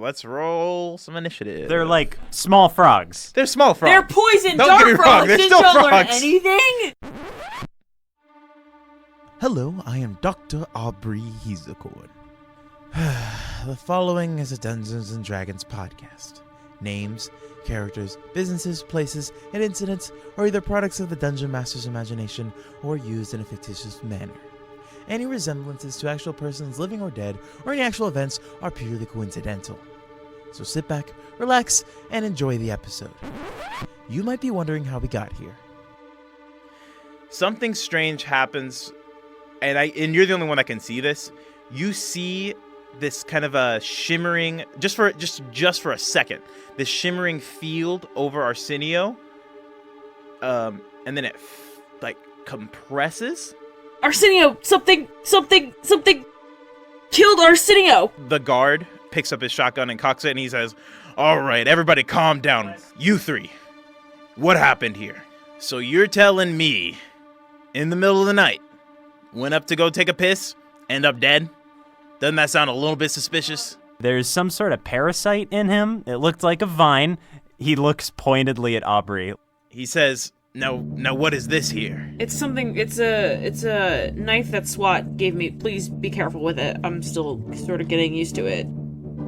let's roll some initiative. They're like small frogs. They're small frogs. They're poison Don't get me dart wrong, frogs. they're Did still y'all learn frogs. anything? Hello, I am Dr. Aubrey Heasacorn. The following is a Dungeons & Dragons podcast. Names, characters, businesses, places, and incidents are either products of the Dungeon Master's imagination or used in a fictitious manner. Any resemblances to actual persons living or dead or any actual events are purely coincidental. So sit back, relax, and enjoy the episode. You might be wondering how we got here. Something strange happens, and you're the only one that can see this. You see this kind of a shimmering, just for a second, this shimmering field over Arsineo, and then it compresses. Arsineo, something killed Arsineo. The guard picks up his shotgun and cocks it, and he says, "All right, everybody calm down. You three, what happened here?" So you're telling me, in the middle of the night, went up to go take a piss, end up dead? Doesn't that sound a little bit suspicious? There's some sort of parasite in him. It looked like a vine. He looks pointedly at Aubrey. He says, Now what is this here? It's a knife that SWAT gave me. Please be careful with it. I'm still sort of getting used to it.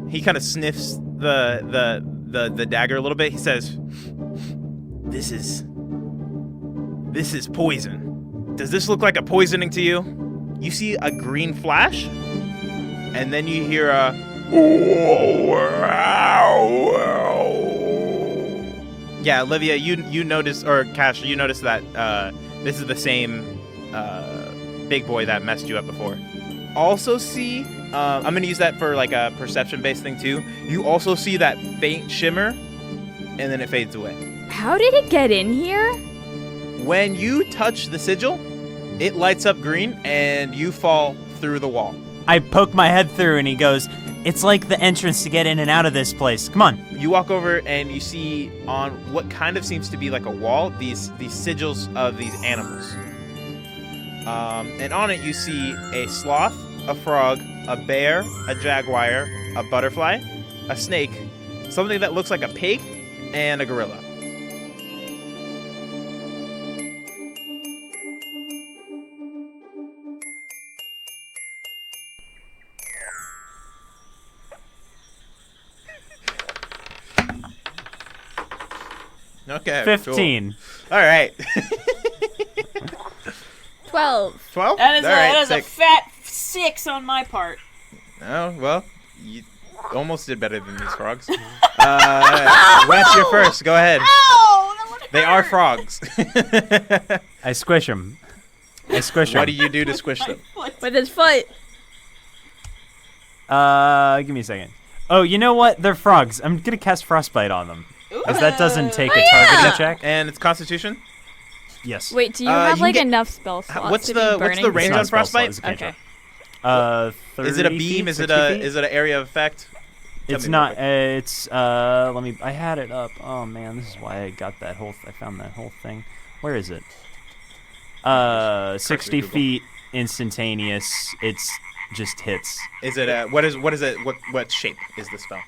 He kind of sniffs the dagger a little bit. He says, This is poison. Does this look like a poisoning to you? You see a green flash, and then you hear a Yeah, Olivia, you notice, or Cash, you notice that this is the same big boy that messed you up before. Also see, I'm going to use that for like a perception-based thing too. You also see that faint shimmer, and then it fades away. How did it get in here? When you touch the sigil, it lights up green, and you fall through the wall. I poke my head through, and he goes, "It's like the entrance to get in and out of this place. Come on." You walk over, and you see on what kind of seems to be like a wall, these sigils of these animals. And on it, you see a sloth, a frog, a bear, a jaguar, a butterfly, a snake, something that looks like a pig, and a gorilla. Okay. 15. Cool. All right. 12. 12? That is a fat 6 on my part. Oh, well, you almost did better than these frogs. Wes, you're first. Go ahead. Ow! That would hurt. They are frogs. I squish him. What do you do to squish them? With his foot. Give me a second. Oh, you know what? They're frogs. I'm going to cast Frostbite on them. Because that doesn't take a targeting check. And it's Constitution? Yes. Wait, do you have you get- enough spell slots What's to the- be what's burning? the range It's not on a spell slot, Frostbite? it's a Okay. cantrip. 30 Is it a beam? feet, Is it 60 feet? is it an area of effect? Tell It's me not. real quick. It's I had it up. Oh man, this is why I got that whole. I found that whole thing. Where is it? 60 Google. feet, instantaneous. It's just hits. Is it a what is it? What shape is the spell?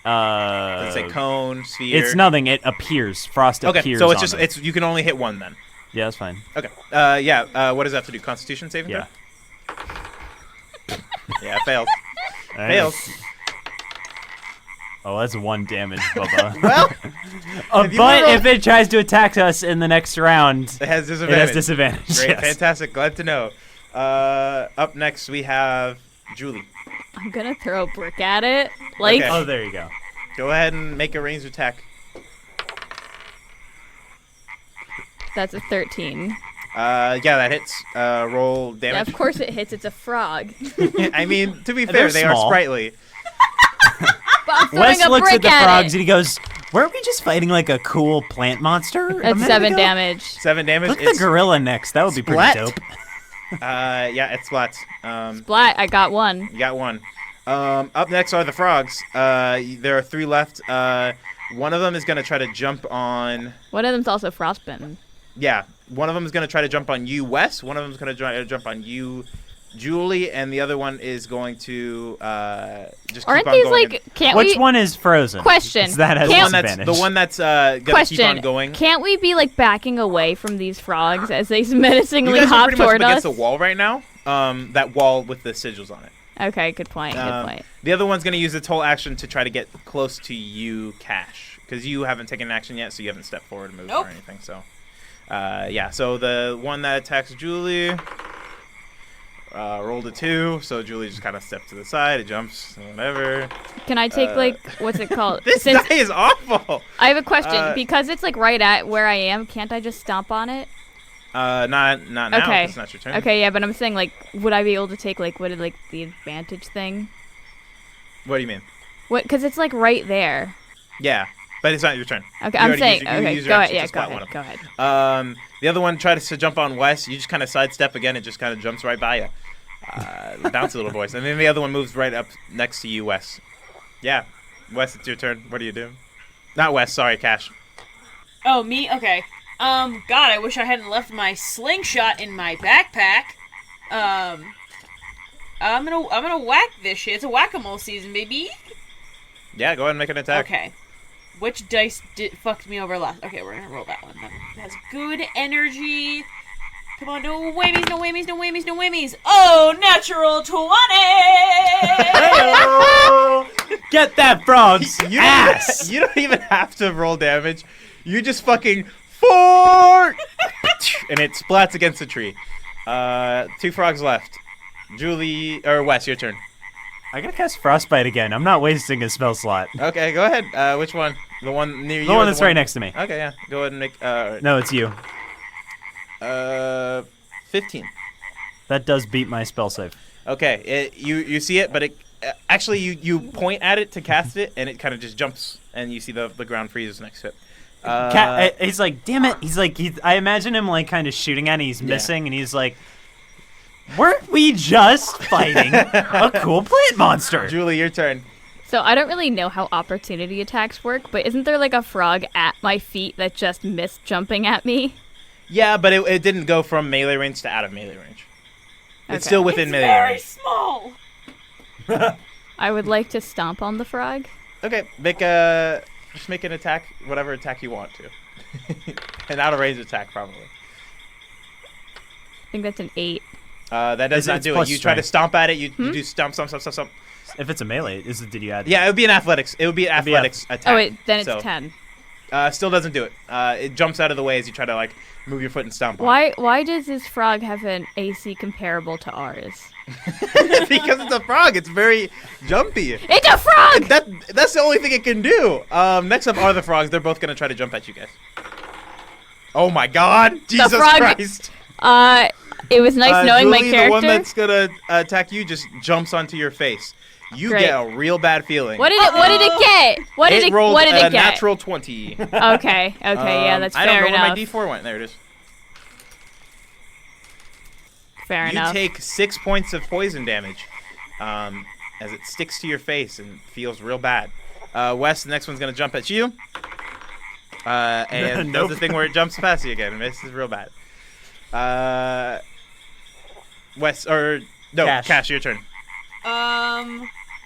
Does it say cone, sphere? It's nothing. It appears. Frost Okay, appears. so it's on just it. you can only hit one then. Yeah, that's fine. Okay. What does that have to do? Constitution saving Yeah. throw? Yeah, it fails. Alright. Fails. Oh, that's 1 damage, Bubba. Well, if you but roll- if it tries to attack us in the next round, it has it disadvantage. has disadvantage. Great, yes. fantastic. Glad to know. Up next we have Julie. I'm gonna throw a brick at it. Like, Okay. Oh, there you go. Go ahead and make a ranged attack. that's a 13. Yeah, that hits. Roll Yeah, damage. of course it hits. It's a frog. I mean, to be fair, They're they are small. sprightly. But I'm throwing Wes a looks brick at the at frogs it. and he goes, "Weren't we just fighting like a cool plant monster?" a That's minute 7 ago?" damage. 7 damage. Look at the gorilla next. That would be pretty Splat. dope. Yeah, it splats. Splat, I got one. You got one. Up next are the frogs. There are 3 left. One of them is gonna try to jump on. One of them's also frostbitten. Yeah, one of them is gonna try to jump on you, Wes. One of them is gonna try to jump on you, Julie, and the other one is going to just Aren't keep on these going. like? Can't Which we? one is frozen? Question. It's that has The Can't- one that's disadvantage. the one that's gonna keep Question. on going. Can't we be like backing away from these frogs as they menacingly You guys are hop pretty much up toward against us? a wall right now. That wall with the sigils on it. Okay, good point. Good point. The other one's gonna use its whole action to try to get close to you, Cash, because you haven't taken action yet, so you haven't stepped forward and moved Nope. or anything. So, yeah. So the one that attacks Julie rolled a 2, so Julie just kind of steps to the side. It jumps, whatever. Can I take like what's it called? This Since die is awful. I have a question because it's like right at where I am. Can't I just stomp on it? Not now. 'Cause Okay. It's not your turn. Okay, yeah, but I'm saying like, would I be able to take like what like the advantage thing? What do you mean? What? Because it's like right there. Yeah, but it's not your turn. Okay, You I'm already saying. used your- you Okay, used go your ahead. action Yeah, to go spot ahead. one Go ahead. The other one tries to jump on Wes. You just kind of sidestep again. It just kind of jumps right by you. Bouncy little voice. And then the other one moves right up next to you, Wes. Yeah, Wes, it's your turn. What do you do? Not Wes. Sorry, Cash. Oh, me? Okay. God, I wish I hadn't left my slingshot in my backpack. I'm gonna whack this shit. It's a whack-a-mole season, baby. Yeah, go ahead and make an attack. Okay. Which dice fucked me over last? Okay, we're gonna roll that one. That has good energy. Come on, no whammies, no whammies, no whammies, no whammies. Oh, natural 20! Get that frog's You ass! don't, you don't even have to roll damage. You just fucking fort, and it splats against the tree. 2 frogs left. Julie or Wes, your turn. I gotta cast Frostbite again. I'm not wasting a spell slot. Okay, go ahead. Which one? The one near you? The or one that's right next to me. Okay, yeah. Go ahead and make. No, it's you. 15. That does beat my spell save. Okay, you see it, but it actually you point at it to cast it, and it kind of just jumps, and you see the ground freezes next to it. He's like, damn it. He's like, I imagine him like kind of shooting at it. He's missing, and he's like, weren't we just fighting a cool plant monster? Julie, your turn. So I don't really know how opportunity attacks work, but isn't there like a frog at my feet that just missed jumping at me? Yeah, but it didn't go from melee range to out of melee range. It's Okay. still within It's melee very range. small. I would like to stomp on the frog. Okay, just make an attack, whatever attack you want to. An out of range attack, probably. I think that's an 8. That does not It's do it. plus You try to strength. stomp at it. You do stomp. If it's a melee, did you add? Yeah, it would be an athletics. It would be an It'd be athletics attack. Oh wait, then it's So, 10. Still doesn't do it. It jumps out of the way as you try to like move your foot and stomp. on it. Why does this frog have an AC comparable to ours? Because it's a frog. It's very jumpy. It's a frog! That's the only thing it can do. Next up are the frogs. They're both gonna try to jump at you guys. Oh my God! Jesus frog- Christ! It was nice knowing my Julie, character. the one that's gonna attack you just jumps onto your face. You Great. get a real bad feeling. What did it get? What did it rolled what did a it get? natural 20. Okay, yeah, that's I don't fair know enough. where my D4 went. There it is. Fair You enough. take 6 points of poison damage as it sticks to your face and feels real bad. Wes, the next one's going to jump at you. And does the thing where it jumps past you again. This is real bad. Cash, your turn.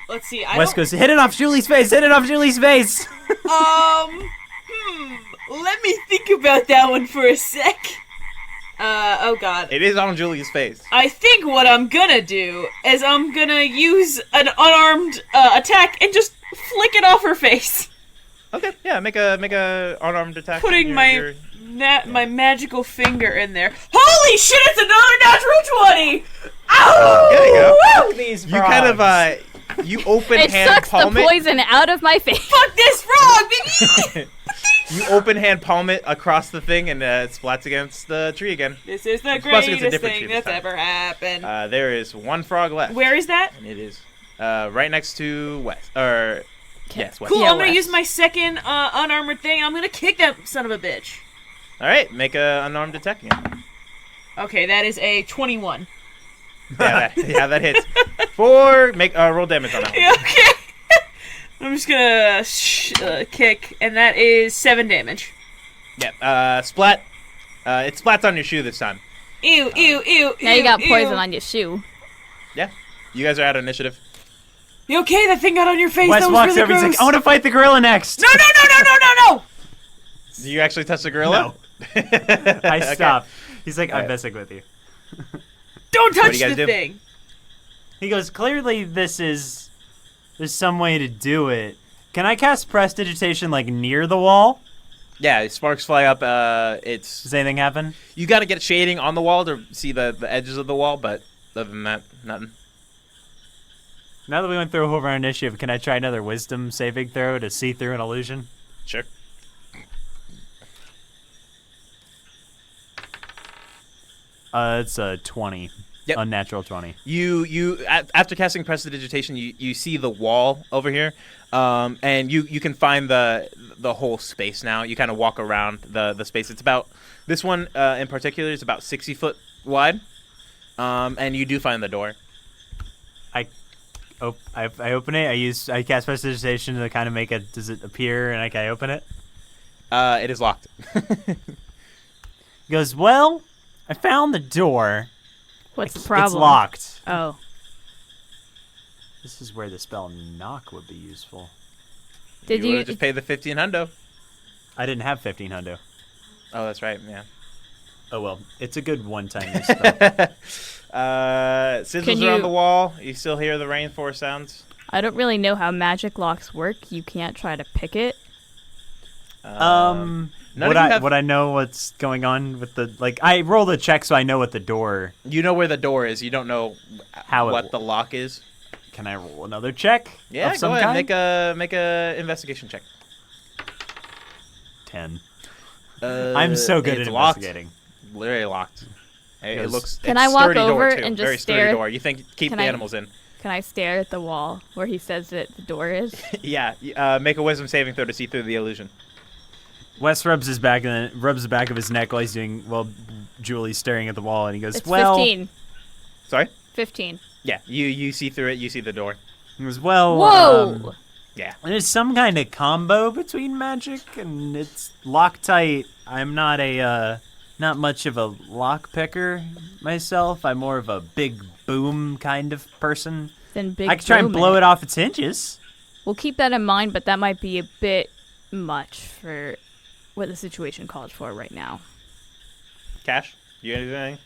Let's see. Wes goes, hit it off Julie's face. Hit it off Julie's face. Let me think about that one for a sec. Oh God. It is on Julie's face. I think what I'm gonna do is I'm gonna use an unarmed attack and just flick it off her face. Okay, yeah, make a unarmed attack. Putting Your- my your- my magical finger in there. Holy shit! It's another natural 20. Ow! There you go. Woo! These You kind of you open it hand sucks the palm it. poison out of my face. Fuck this frog, baby! You open hand palm it across the thing, and it splats against the tree again. This is the Plus, it's a greatest different thing tree this that's time. ever happened. There is 1 frog left. Where is that? And it is right next to Wes. Yes, Wes. Cool. Yeah, I'm gonna Wes. use my second unarmored thing. I'm gonna kick that son of a bitch. All right, make a unarmed attack again. Okay, that is a 21. Yeah, that hits. 4. Make roll damage on that one. Yeah, okay. I'm just gonna kick, and that is 7 damage. Yeah. Splat. It splats on your shoe this time. Ew, ew, ew, Now you got ew, poison ew. on your shoe. Yeah. You guys are out of initiative. You okay? That thing got on your face. Wes that was walks really over. He's gross. like, I want to fight the gorilla next. No! Do you actually touch the gorilla? No. I Okay. stop. He's like, I'm Alright. messing with you. Don't What do touch you guys the do? thing. He goes, clearly there's some way to do it. Can I cast prestidigitation like near the wall? Yeah, sparks fly up. Does anything happen? You got to get shading on the wall to see the edges of the wall, but other than that, nothing. Now that we went through over our initiative, can I try another wisdom saving throw to see through an illusion? Sure. It's a 20. Yep. Unnatural 20. After casting prestidigitation, you see the wall over here, and you can find the whole space now. You kind of walk around the space. It's about this one in particular is about 60 foot wide, and you do find the door. I open it. I cast prestidigitation to kind of make it. Does it appear? And I open it. It is locked. He goes, well, I found the door. What's the problem? It's locked. Oh. This is where the spell knock would be useful. Did you you? would've just pay the 15 hundo? I didn't have 15 hundo. Oh, that's right. Yeah. Oh well, it's a good one-time use spell. Sigils Can are on you- the wall. You still hear the rainforest sounds. I don't really know how magic locks work. You can't try to pick it. None Would of you have. I know what's going on with the I rolled a check so I know what the door. You know where the door is. You don't know How it what the lock is. Can I roll another check? Yeah, of some go ahead. kind? Make a investigation check. 10. I'm so good it's at locked. investigating. Literally locked. It Yes. looks. Can it's I walk sturdy door, over too. and just Very sturdy stare? door. You think keep Can the I- animals in? Can I stare at the wall where he says that the door is? Yeah. Make a wisdom saving throw to see through the illusion. Wes rubs the back of his neck while Julie's staring at the wall, and he goes, It's "Well, 15. Sorry. 15. Yeah. You see through it. You see the door. He goes, well, Whoa! Yeah. there's some kind of combo between magic and it's Loctite. I'm not much of a lock picker myself. I'm more of a big boom kind of person. Then big I could try and boom blow it off its hinges. We'll keep that in mind, but that might be a bit much for what the situation calls for right now. Cash. You got anything?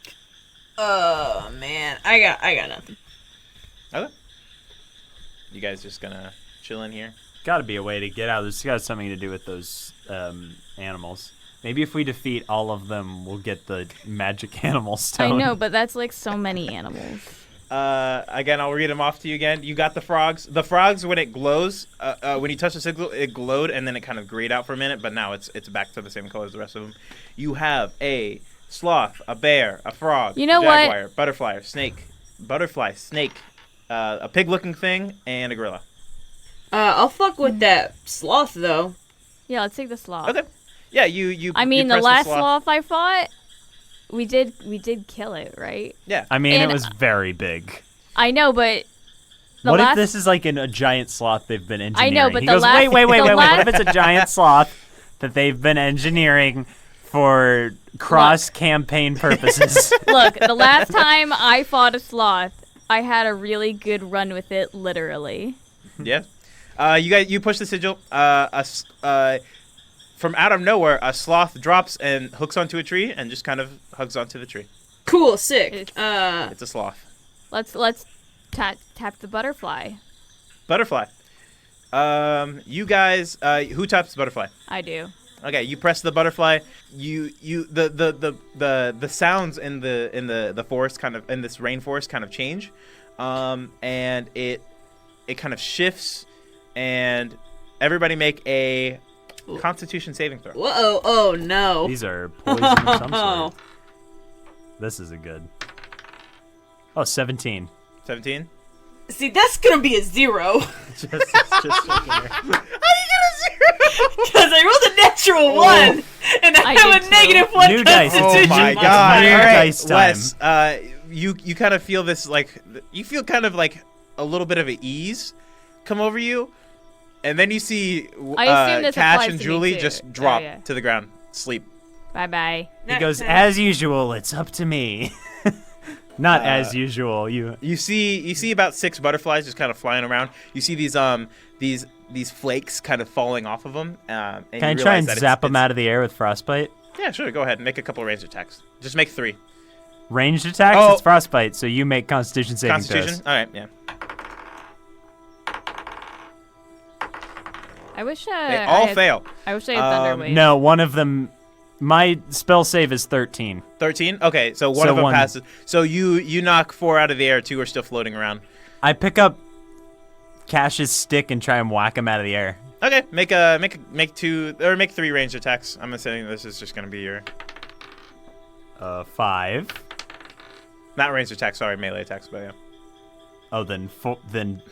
Oh man, I got nothing. Okay. You guys just gonna chill in here? Got to be a way to get out. There's got something to do with those animals. Maybe if we defeat all of them, we'll get the magic animal stone. I know, but that's like so many animals. Again, I'll read them off to you again. You got the frogs. The frogs, when it glows, when you touch the signal, it glowed, and then it kind of grayed out for a minute, but now it's back to the same color as the rest of them. You have a sloth, a bear, a frog, You know what? jaguar, butterfly, snake, a pig-looking thing, and a gorilla. I'll fuck with that sloth though. Yeah, let's take the sloth. Okay. Yeah, you. I mean, you the press last sloth. sloth I fought, we did kill it, right? Yeah. I mean, And- it was very big. I know, but the What last if this is like a giant sloth they've been engineering? know, but he the goes, last- wait. the What if it's a giant sloth that they've been engineering for cross-campaign purposes? look, the last time I fought a sloth, I had a really good run with it, literally. Yeah. You push the sigil. From out of nowhere, a sloth drops and hooks onto a tree and just kind of hugs onto the tree. Cool, sick. It's- It's a sloth. Let's tap the butterfly. Butterfly. You guys, who taps the butterfly? I do. Okay, you press the butterfly. The sounds in the forest kind of in this rainforest kind of change, and it kind of shifts, and everybody make a Constitution saving throw. Whoa! Oh no! These are poison of some sort. This is a good. Oh, 17. 17. See, that's gonna be a 0. Just checking here. Because I rolled a natural 1, and I I have did a too. negative 1 New dice. Constitution. Oh my It's god! weird All right, dice time. Wes. You kind of feel this you feel kind of like a little bit of an ease come over you, and then you see I assume this Cash applies and to me Julie too. just drop Oh, yeah. to the ground, sleep. Bye bye. He goes, as usual, it's up to me. Not as usual. You see about 6 butterflies just kind of flying around. You see these flakes kind of falling off of them. And Can I try and zap them out of the air with frostbite? Yeah, sure. Go ahead and make a couple ranged attacks. Just make 3. Ranged attacks? Oh. It's frostbite, so you make Constitution saving Constitution. throws. All right. Yeah. I wish They all fail. I wish I had Thunder Wave. No, one of them. My spell save is 13. 13. Okay, so one of them passes. So you knock 4 out of the air. 2 are still floating around. I pick up Cash's stick and try and whack him out of the air. Okay, make 2 or make 3 ranged attacks. I'm assuming this is just gonna be your 5. not ranged attacks. Sorry, melee attacks. But yeah. Oh, then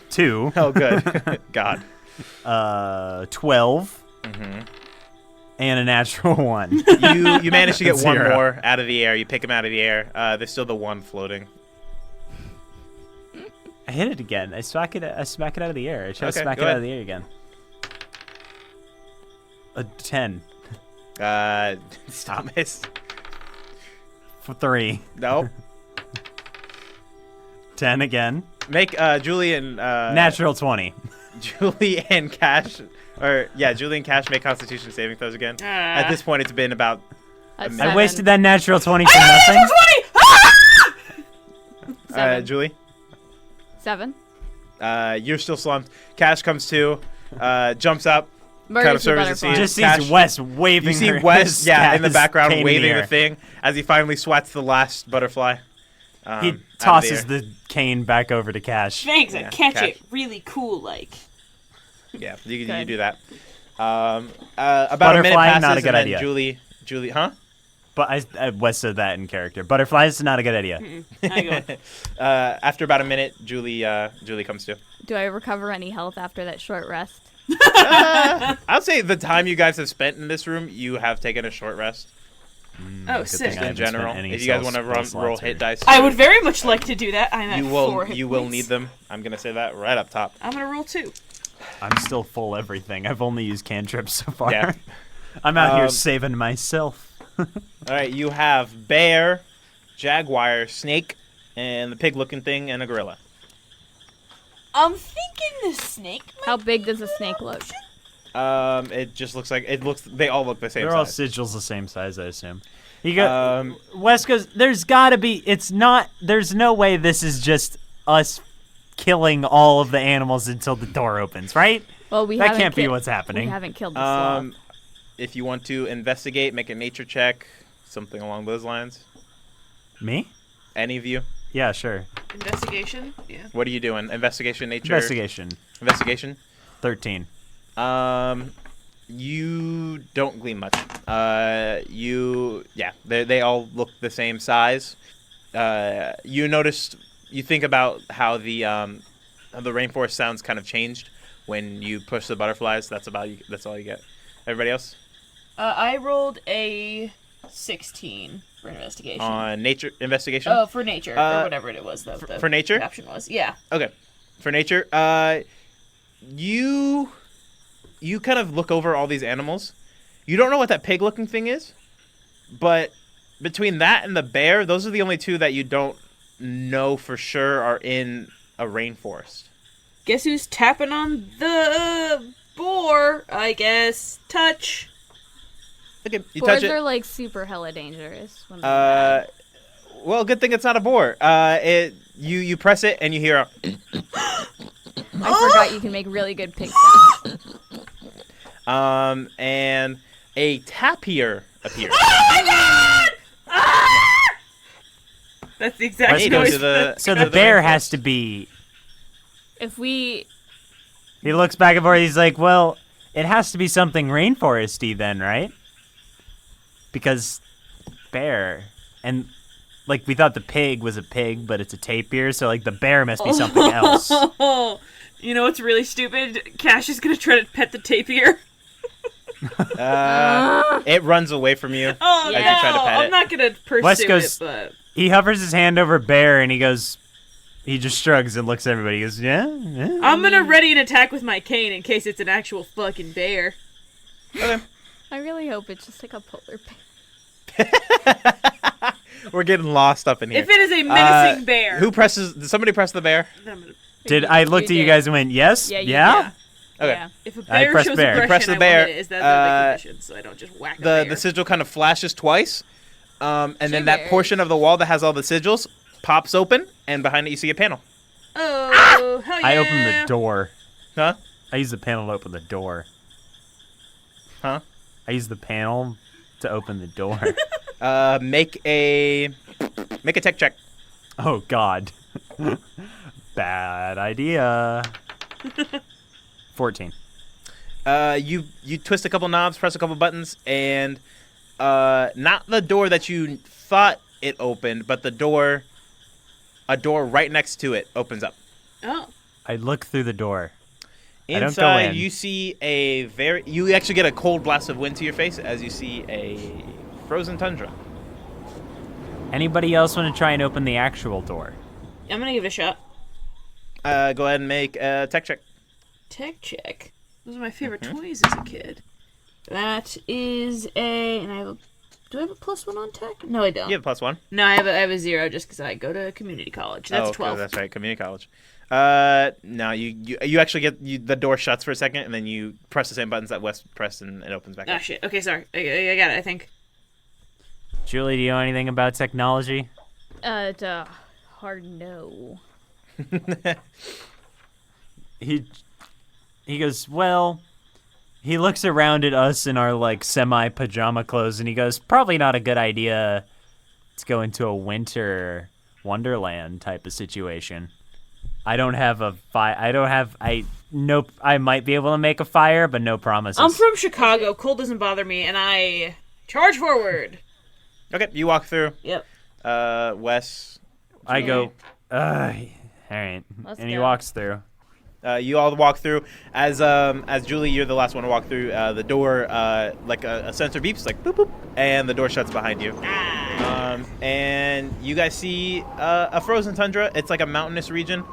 2. Oh, good. God. 12. Mm-hmm. And a natural 1. You manage to get 1 Zero. more out of the air. You pick him out of the air. There's still the 1 floating. I hit it again. I smack it out of the air. I try to Okay, smack go it out ahead. of the air again. A 10. Thomas. For 3. Nope. 10 again. Make Julie and Natural 20. Julie and Cash, Julie and Cash make Constitution saving throws again. At this point, it's been about. A I I 7. wasted that natural 20 for nothing. 7. Julie, 7. you're still slumped. Cash comes to, jumps up, kind of Murders the surveys the butterfly. scene. Just Cash- sees Wes waving. You see her- Wes, his in the his background cane in waving air. the thing as he finally swats the last butterfly. He out of tosses the air. the cane back over to Cash. Thanks, I Yeah, catch catch. it really cool like. Yeah, you Good. do that. About a minute Butterfly, passes, not a good and then idea. Julie, huh? But Wes said that in character. Butterflies is not a good idea. I go. After about a minute, Julie comes to. Do I recover any health after that short rest? I'll say the time you guys have spent in this room, you have taken a short rest. Oh, Good sick. thing I In haven't general, spent any if you guys spell want to slots roll or- hit dice, I would very much like to do that. I'm at you 4 hit will points. need them. I'm gonna say that right up top. I'm gonna roll 2. I'm still full everything. I've only used cantrips so far. Yeah. I'm out here Um, saving myself. All right, you have bear, jaguar, snake, and the pig-looking thing, and a gorilla. I'm thinking the snake. How big does a snake look? It just looks like They all look the same They're all size. sigils the same size, I assume. You go. Um, Wes goes. There's gotta be. It's not. There's no way this is just us killing all of the animals until the door opens, right? Well, we That haven't can't be ki- what's happening. We haven't killed the sloth. if you want to investigate, make a nature check, something along those lines. Me? Any of you? Yeah, sure. Investigation? Yeah. What are you doing? Investigation, nature, Investigation. investigation. 13. You don't glean much. They all look the same size. You think about how the rainforest sounds kind of changed when you push the butterflies. That's all you get. Everybody else I rolled a 16 for investigation. on nature investigation. Oh, for nature or whatever it was. The for nature? option was. Yeah. Okay, for nature, you kind of look over all these animals. You don't know what that pig-looking thing is, but between that and the bear, those are the only two that you don't know for sure are in a rainforest. Guess who's tapping on the boar? I guess. Touch. Okay, you Boars touch it. are like super hella dangerous. When they're bad. Well, good thing it's not a boar. You press it and you hear a. I forgot you can make really good pig sounds. And a tapir appears. That's the exact Let's Hey, go noise. to the- So to the the bear rainforest. has to be. If we He looks back and forth. He's like, well, it has to be something rainforesty then, right? Because bear. And, like, we thought the pig was a pig, but it's a tapir, so, like, the bear must be something else. You know what's really stupid? Cash is gonna try to pet the tapir. It runs away from you. Oh As no! you try to pet I'm it. not gonna pursue Wes goes- it, but He hovers his hand over bear, and he goes... He just shrugs and looks at everybody. He goes, yeah? I'm gonna ready an attack with my cane in case it's an actual fucking bear. Okay. I really hope it's just like a polar bear. We're getting lost up in here. If it is a menacing bear. Who presses? Did somebody press the bear? then I'm gonna- Did I looked at you did. guys and went, yes? Yeah, you Yeah? Okay. Yeah. If a I bear pressed shows bear. aggression, Press the I will bear. hit it. Is that the condition? So I don't just whack a bear. The sigil kind of flashes twice, and then that Shivers. portion of the wall that has all the sigils pops open, and behind it you see a panel. Oh, hell yeah. I opened the door. Huh? I used the panel to open the door. Huh? I used the panel to open the door. Make a tech check. Oh, God. Bad idea. 14. You twist a couple knobs, press a couple buttons, and not the door that you thought it opened, but a door right next to it opens up. Oh. I look through the door. I don't go Inside, in. you see you actually get a cold blast of wind to your face as you see a frozen tundra. Anybody else want to try and open the actual door? I'm gonna give it a shot. Go ahead and make a tech check. Tech check. Those are my favorite Mm-hmm. toys as a kid. That is and do I have a +1 on tech? No, I don't. You have a +1. No, I have a 0 just because I go to community college. That's okay, 12. That's right, community college. No, you actually get the door shuts for a second, and then you press the same buttons that Wes pressed, and it opens back Ah, up. shit. Okay, sorry. I got it, I think. Julie, do you know anything about technology? It's a hard no. He goes, well, he looks around at us in our, like, semi-pajama clothes, and he goes, probably not a good idea to go into a winter wonderland type of situation. I don't have a I might be able to make a fire, but no promises. I'm from Chicago. Cold doesn't bother me, and I charge forward. Okay, you walk through. Yep. Wes. I go, all right. Let's And he go. walks through. You all walk through. As Julie, you're the last one to walk through. The door, like a sensor beeps, like boop boop, and the door shuts behind you. And you guys see a frozen tundra. It's like a mountainous region.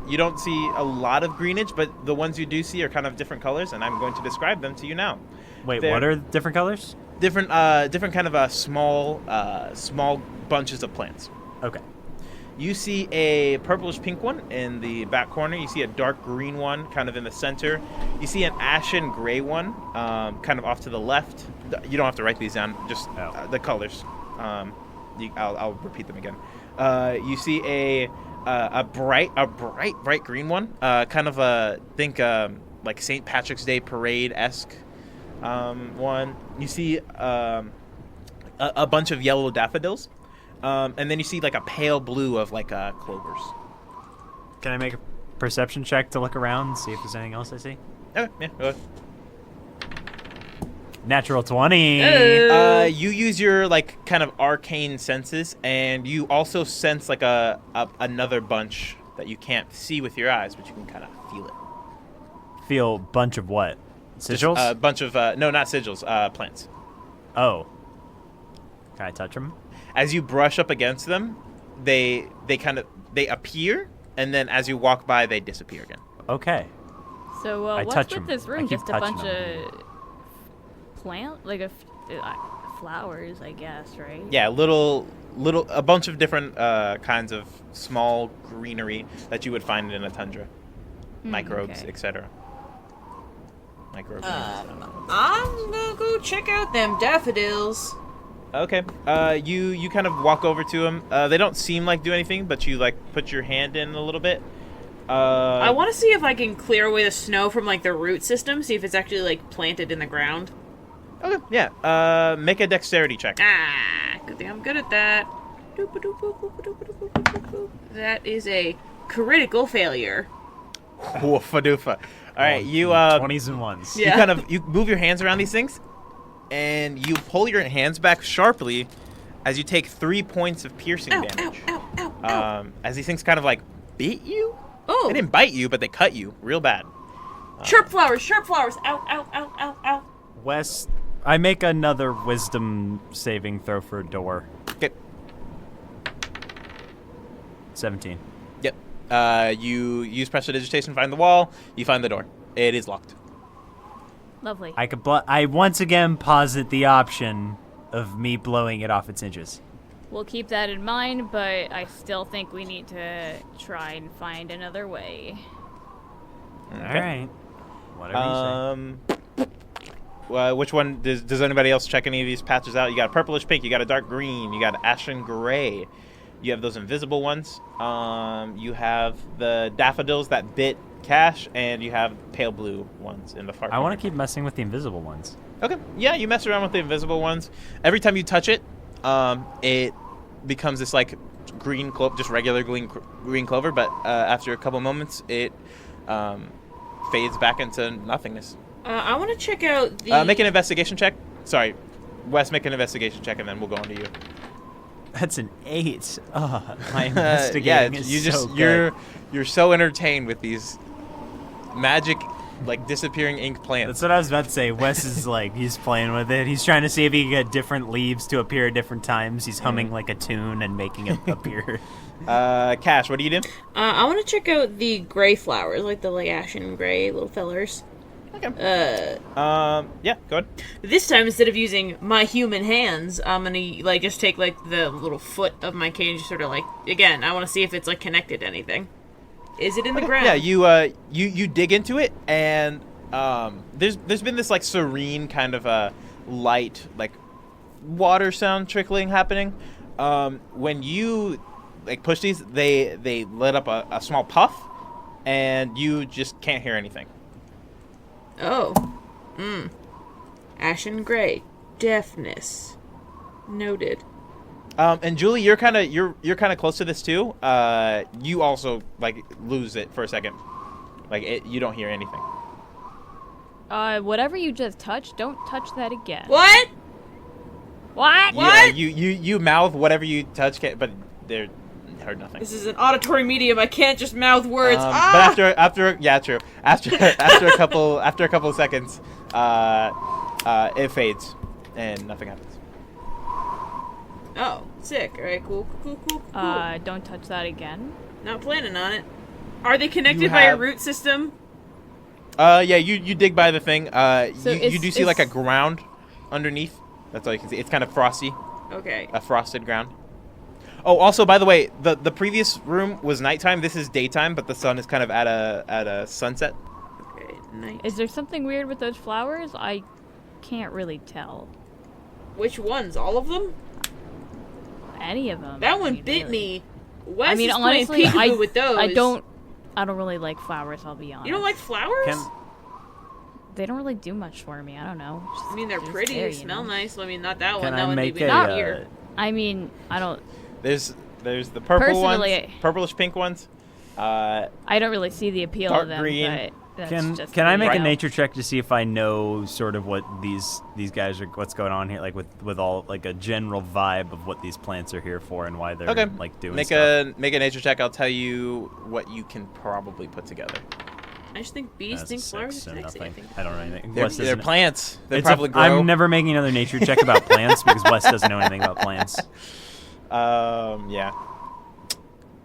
You don't see a lot of greenage, but the ones you do see are kind of different colors, and I'm going to describe them to you now. Wait, They're- what are the different colors? Different kind of small bunches of plants. Okay. You see a purplish pink one in the back corner. You see a dark green one kind of in the center. You see an ashen gray one kind of off to the left. You don't have to write these down, just the colors. I'll repeat them again. You see a bright green one, kind of like St. Patrick's Day parade-esque one. You see a bunch of yellow daffodils. And then you see like a pale blue of like clovers. Can I make a perception check to look around and see if there's anything else I see? Okay, yeah, go ahead. Natural 20. You use your like kind of arcane senses, and you also sense like another bunch that you can't see with your eyes, but you can kind of feel it. Feel bunch of what? Sigils? Just a bunch of no, not sigils, plants. Oh. Can I touch them? As you brush up against them, they appear, and then as you walk by, they disappear again. Okay. So I what's touch with 'em. this I room? keep Just a touching bunch 'em. of flowers, I guess, right? Yeah, a bunch of different kinds of small greenery that you would find in a tundra, microbes, okay. etc. Microbes. I'm gonna go check out them daffodils. Okay. You kind of walk over to them. They don't seem like do anything, but you like put your hand in a little bit. I want to see if I can clear away the snow from like the root system. See if it's actually like planted in the ground. Okay. Yeah. Make a dexterity check. Ah, good thing I'm good at that. That is a critical failure. Woofa-doofa. All right. You 20s and 1s. Yeah. you move your hands around these things, and you pull your hands back sharply as you take 3 points of piercing Ow, damage. ow, ow, ow, ow. As these things kind of like bit you. Oh, They didn't bite you, but they cut you real bad. sharp flowers, sharp flowers. Ow, ow, ow, ow, ow. Wes, I make another wisdom saving throw for a door. Okay. 17. Yep. You use prestidigitation to find the wall. You find the door. It is locked. Lovely. I once again posit the option of me blowing it off its hinges. We'll keep that in mind, but I still think we need to try and find another way. All right. Whatever you say. Which one does anybody else check any of these patches out? You got a purplish pink, you got a dark green, you got ashen gray. You have those invisible ones. You have the daffodils that bit Cash, and you have pale blue ones in the far corner. I want to keep messing with the invisible ones. Okay. Yeah, you mess around with the invisible ones. Every time you touch it, it becomes this like green clover, just regular green clover. But after a couple moments, it fades back into nothingness. I want to check out the... Make an investigation check. Sorry, Wes, make an investigation check, and then we'll go on to you. That's an 8. Oh, my investigating is so good. You're so entertained with these magic, like disappearing ink plants. That's what I was about to say. Wes is like, he's playing with it. He's trying to see if he can get different leaves to appear at different times. He's humming like a tune and making it appear. Cash, what do you do? I want to check out the gray flowers, like the ashen gray little fellers. Okay. Yeah, go ahead. This time, instead of using my human hands, I'm gonna just take the little foot of my cane, just sort of again. I want to see if it's connected to anything. Is it in the ground? Yeah, you dig into it, and there's been this serene kind of light water sound trickling happening. When you push these, they let up a small puff, and you just can't hear anything. Oh. Ashen gray. Deafness. Noted. And Julie, you're kind of close to this too. You also lose it for a second. You don't hear anything. Whatever you just touched, don't touch that again. What? What? Yeah, you mouth whatever you touch, but they're heard nothing. This is an auditory medium. I can't just mouth words. But after yeah, true. After a couple of seconds, it fades and nothing happens. Oh, sick. All right, cool. Don't touch that again. Not planning on it. Are they connected by a root system? Yeah, you dig by the thing. So you do see a ground underneath. That's all you can see. It's kind of frosty. Okay. A frosted ground. Oh, also, by the way, the previous room was nighttime. This is daytime, but the sun is kind of at a sunset. Okay, night. Is there something weird with those flowers? I can't really tell. Which ones? All of them? Any of them. That one bit me. Wes is honestly, playing peekaboo with those. I don't really like flowers, I'll be honest. You don't like flowers? They don't really do much for me. I don't know. I mean, they're pretty. They smell nice. Well, I mean, not that one. Can That I one make maybe a, not here. I mean, I don't... There's the purple ones, purplish pink ones. I don't really see the appeal dark of them, green. but that's just can I make Right. a nature check to see if I know sort of what these guys are, what's going on here, with all a general vibe of what these plants are here for and why they're Okay. Doing make stuff. a nature check. I'll tell you what you can probably put together. I just think bees That's think a flowers 6 are and sexy. I nothing. think. I don't know anything. They're Wes doesn't- plants. They it's probably grow. I'm never making another nature check about plants because Wes doesn't know anything about plants. Yeah.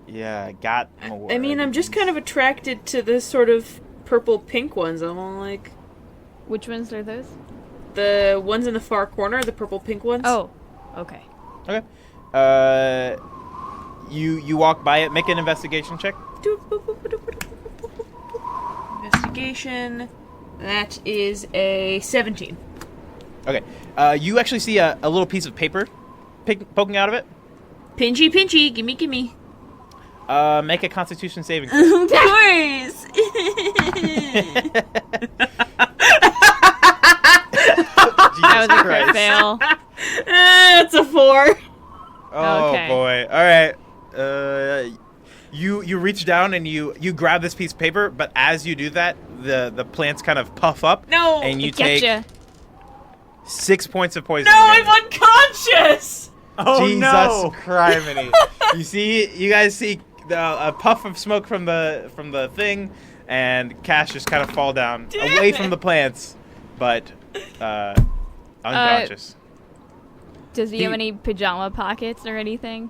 Yeah, got more. I mean, I'm just kind of attracted to the sort of purple-pink ones. I'm all like... Which ones are those? The ones in the far corner, the purple-pink ones. Oh, okay. Okay. You walk by it. Make an investigation check. Investigation. That is a 17. Okay. You actually see a little piece of paper poking out of it. Pinchy, gimme. Make a Constitution saving throw. Of course! That was a crit fail. That's a 4. Oh Okay. boy! All right. You reach down and you grab this piece of paper, but as you do that, the plants kind of puff up. No! And you Getcha. take 6 points of poison. No, I'm unconscious! Oh Jesus no! criminy! You guys see a puff of smoke from the thing, and Cash just kind of fall down away from the plants, but unconscious. Does he have any pajama pockets or anything?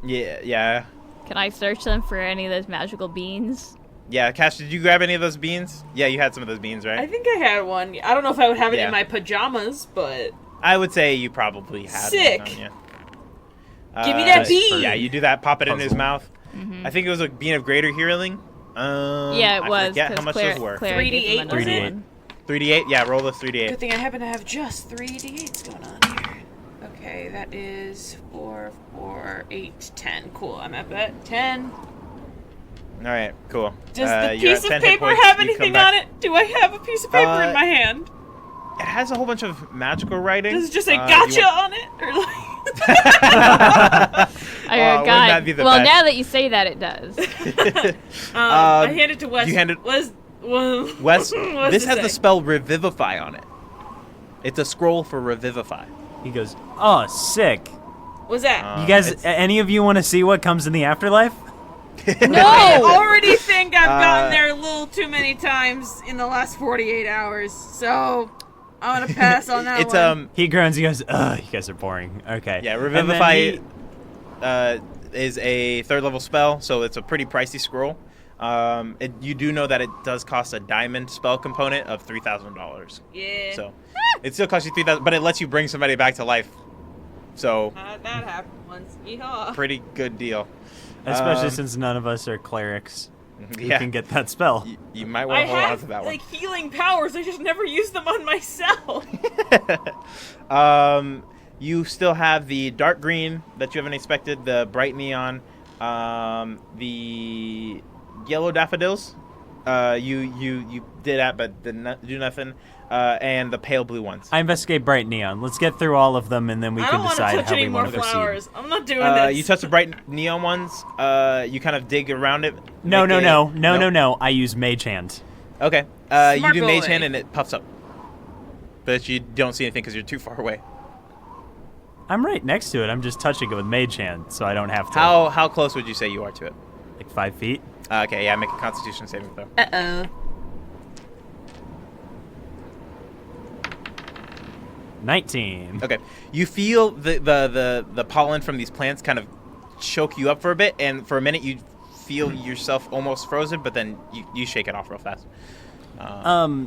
Yeah. Can I search them for any of those magical beans? Yeah, Cash, did you grab any of those beans? Yeah, you had some of those beans, right? I think I had one. I don't know if I would have it Yeah. in my pajamas, but... I would say you probably had Sick. one on you. Give me that bean! Yeah, you do that. Pop it in his Puzzle. mouth. Mm-hmm. I think it was a bean of greater healing. Yeah, it I was. forget how 'cause much Claire, those were. Claire 3d8 gave him another 3d8. one. 3d8. Yeah, roll the 3d8. Good thing I happen to have just 3 d8s going on here. Okay, that is 4, 4, 8, 10. Cool, I'm up at 10. All right, cool. Does the you're piece at 10 of hit paper points. have You come anything back. on it? Do I have a piece of paper in my hand? It has a whole bunch of magical writing. Does it just say You gotcha want- on it? Or like... wouldn't that be the well, best? now that you say that, it does. I hand it to Wes. you handed- Wes, Wes, what does this it has say? the spell Revivify on it. It's a scroll for Revivify. He goes, "Oh, sick. What's that? You guys, it's- any of you want to see what comes in the afterlife?" I No! already think I've gotten Uh, there a little too many times in the last 48 hours, so I'm gonna pass on that It's one. He groans. He goes, "Ugh, you guys are boring." Okay. Yeah, And then Revivify he- is a 3rd level spell, so it's a pretty pricey scroll. You do know that it does cost a diamond spell component of $3,000. Yeah. So it still costs you 3,000, but it lets you bring somebody back to life. So That happened once. Yeehaw. pretty good deal. especially Um, since none of us are clerics, you Yeah, can get that spell. you might I want to hold on have to that like healing powers. I just never use them on myself. one. You still have the dark green that you haven't expected, the bright neon, the yellow daffodils. You did that, but did not do nothing. And the pale blue ones. I investigate bright neon. Let's get through all of them, and then we I can don't want to decide touch how any we more want to proceed. flowers. I'm not doing this. You touch the bright neon ones. You kind of dig around it. No, make no, it- no, no, no, Nope. no. I use mage hand. Okay. You Smart do boy. mage hand and it puffs up, but you don't see anything because you're too far away. I'm right next to it. I'm just touching it with mage hand, so I don't have to. How close would you say you are to it? Like 5 feet. Okay, yeah, make a Constitution saving throw. Uh-oh. 19. Okay, you feel the pollen from these plants kind of choke you up for a bit, and for a minute you feel yourself almost frozen, but then you shake it off real fast.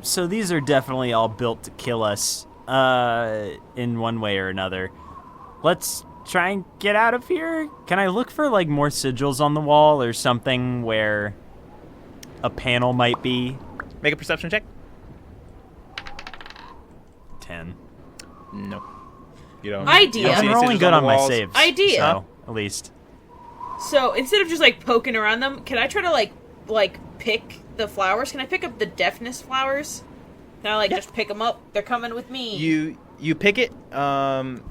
So these are definitely all built to kill us, in one way or another. Let's try and get out of here. Can I look for like more sigils on the wall or something where a panel might be? Make a perception check. 10. No, you don't. Idea. You don't see I'm any rolling sigils good the on my walls. saves. Idea. So, at least. So instead of just like poking around them, can I try to like pick the flowers? Can I pick up the deafness flowers? Can I just pick them up? They're coming with me. You pick it. The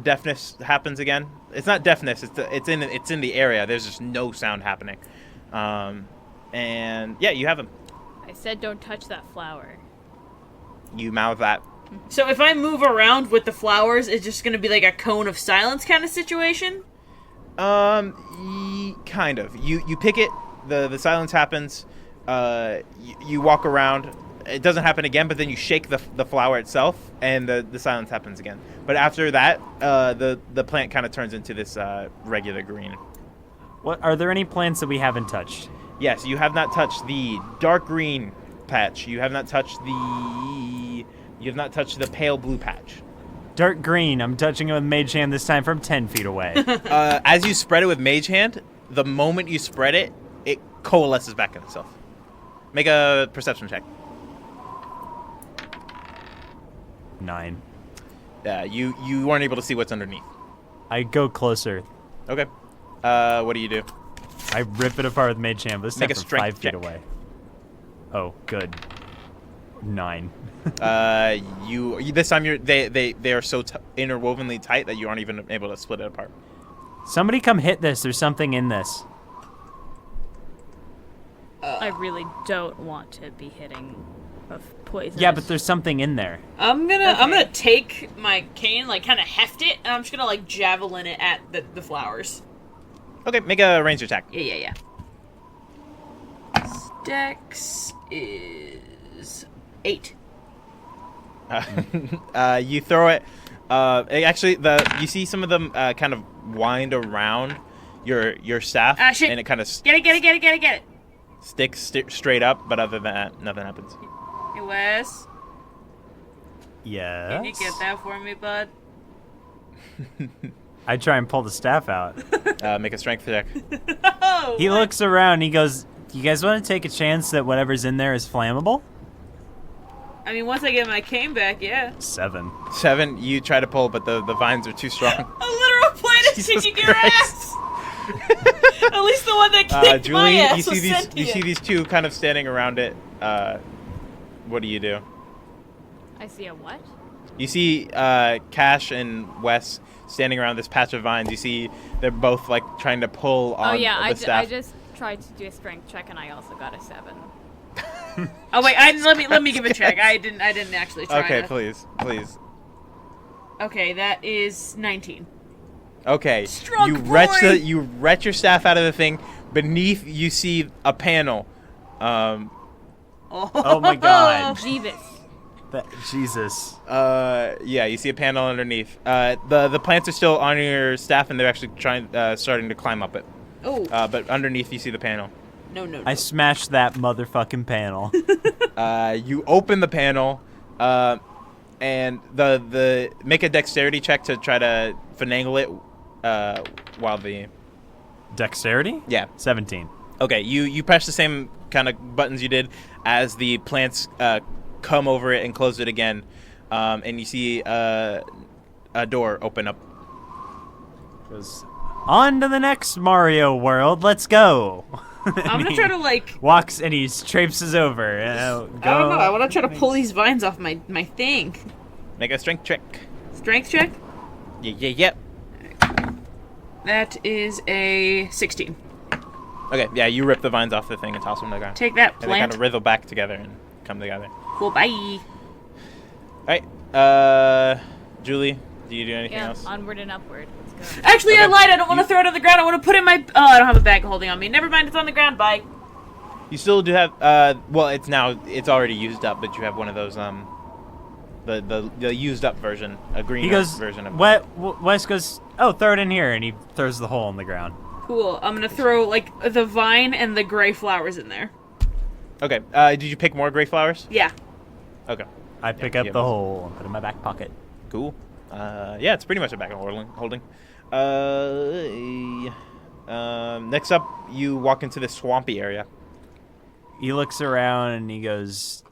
deafness happens again. It's not deafness. It's in the area. There's just no sound happening. And yeah, you have them. I said don't touch that flower. You mouth that. So if I move around with the flowers, it's just gonna be like a cone of silence kind of situation. Kind of. You pick it. The silence happens. You walk around. It doesn't happen again, but then you shake the flower itself, and the silence happens again. But after that, the plant kind of turns into this regular green. What are there any plants that we haven't touched? Yes, you have not touched the dark green patch. You have not touched the pale blue patch. Dark green. I'm touching it with mage hand this time from 10 feet away. As you spread it with mage hand, the moment you spread it, it coalesces back in itself. Make a perception check. 9. You weren't able to see what's underneath. I go closer. Okay. What do you do? I rip it apart with mage hand, but this Make time a from strength 5 feet check. away. Oh, good. 9. This time they are so interwovenly tight that you aren't even able to split it apart. Somebody come hit this. There's something in this. I really don't want to be hitting of poison. Yeah, but there's something in there. I'm gonna take my cane, kind of heft it, and I'm just gonna javelin it at the flowers. Okay, make a ranged attack. Yeah. Dex is 8. You throw it. Actually, you see some of them kind of wind around your staff, Ah, shit. and it kind of Get it. sticks straight up. But other than that, nothing happens. Hey, Wes, Yes. can you get that for me, bud? I try and pull the staff out. Make a strength check. Oh, He what? looks around. He goes, "You guys want to take a chance that whatever's in there is flammable?" I mean, once I get my cane back, yeah. 7. 7. You try to pull, but the vines are too strong. A literal plane is Jesus kicking your ass. At least the one that kicked my Julie, ass you see was these. sentient. You see these two kind of standing around it. What do you do? I see a what? You see Cash and Wes standing around this patch of vines. You see they're both like trying to pull on Oh yeah, the I staff. just tried to do a strength check and I also got a 7. Oh wait, let me give a check. I didn't actually try. Okay, to- please. Okay, that is 19. Okay, Strong you retch boy! you retch your staff out of the thing. Beneath, you see a panel. Oh my God. Jeebus. Jesus. Yeah, you see a panel underneath. The plants are still on your staff, and they're actually starting to climb up it. Oh, But underneath, you see the panel. no. I smashed that motherfucking panel. You open the panel, and the make a dexterity check to try to finagle it. While the Dexterity? yeah. 17. Okay, you press the same kind of buttons you did as the plants come over it and close it again, and you see a door open up. Goes, on to the next Mario world. Let's go. I'm gonna try to like. Walks and he traipses over. Go. I don't know. I want to try to pull these vines off my thing. Make a strength check. Strength check. Yeah. That is a 16. Okay, yeah, you rip the vines off the thing and toss them to the ground. Take that, And they kind plant. of writhe back together and come together. Cool. Bye. Alright, Julie, do you do anything Yeah, else? onward and upward. Let's go. Actually, I Okay. lied. I don't want to throw it on the ground. I want to put it in my. Oh, I don't have a bag holding on me. Never mind. It's on the ground. Bye. You still do have, well, it's already used up, but you have one of those, the used up version, a green He goes, version of Wes goes, oh, throw it in here. And he throws the hole in the ground. Cool. I'm gonna throw like the vine and the gray flowers in there. Okay, did you pick more gray flowers? Yeah. Okay, I pick Yeah, up yeah. the hole and put it in my back pocket. cool. Yeah, it's pretty much a back holding. Next up, you walk into this swampy area. He looks around and he goes,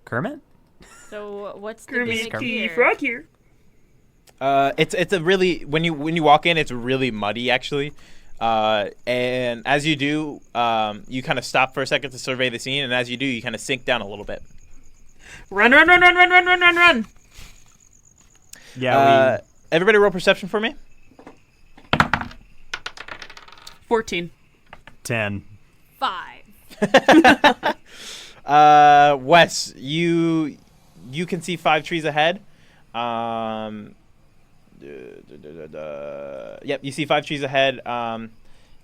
Kermit? So what's the Kermit gimmick the here? Frog here. It's a really when you walk in, it's really muddy actually, and as you do, you kind of stop for a second to survey the scene, and as you do, you kind of sink down a little bit. Run. Yeah, Everybody, roll perception for me. 14. 10. 5. Wes, you can see 5 trees ahead. Yep, you see 5 trees ahead.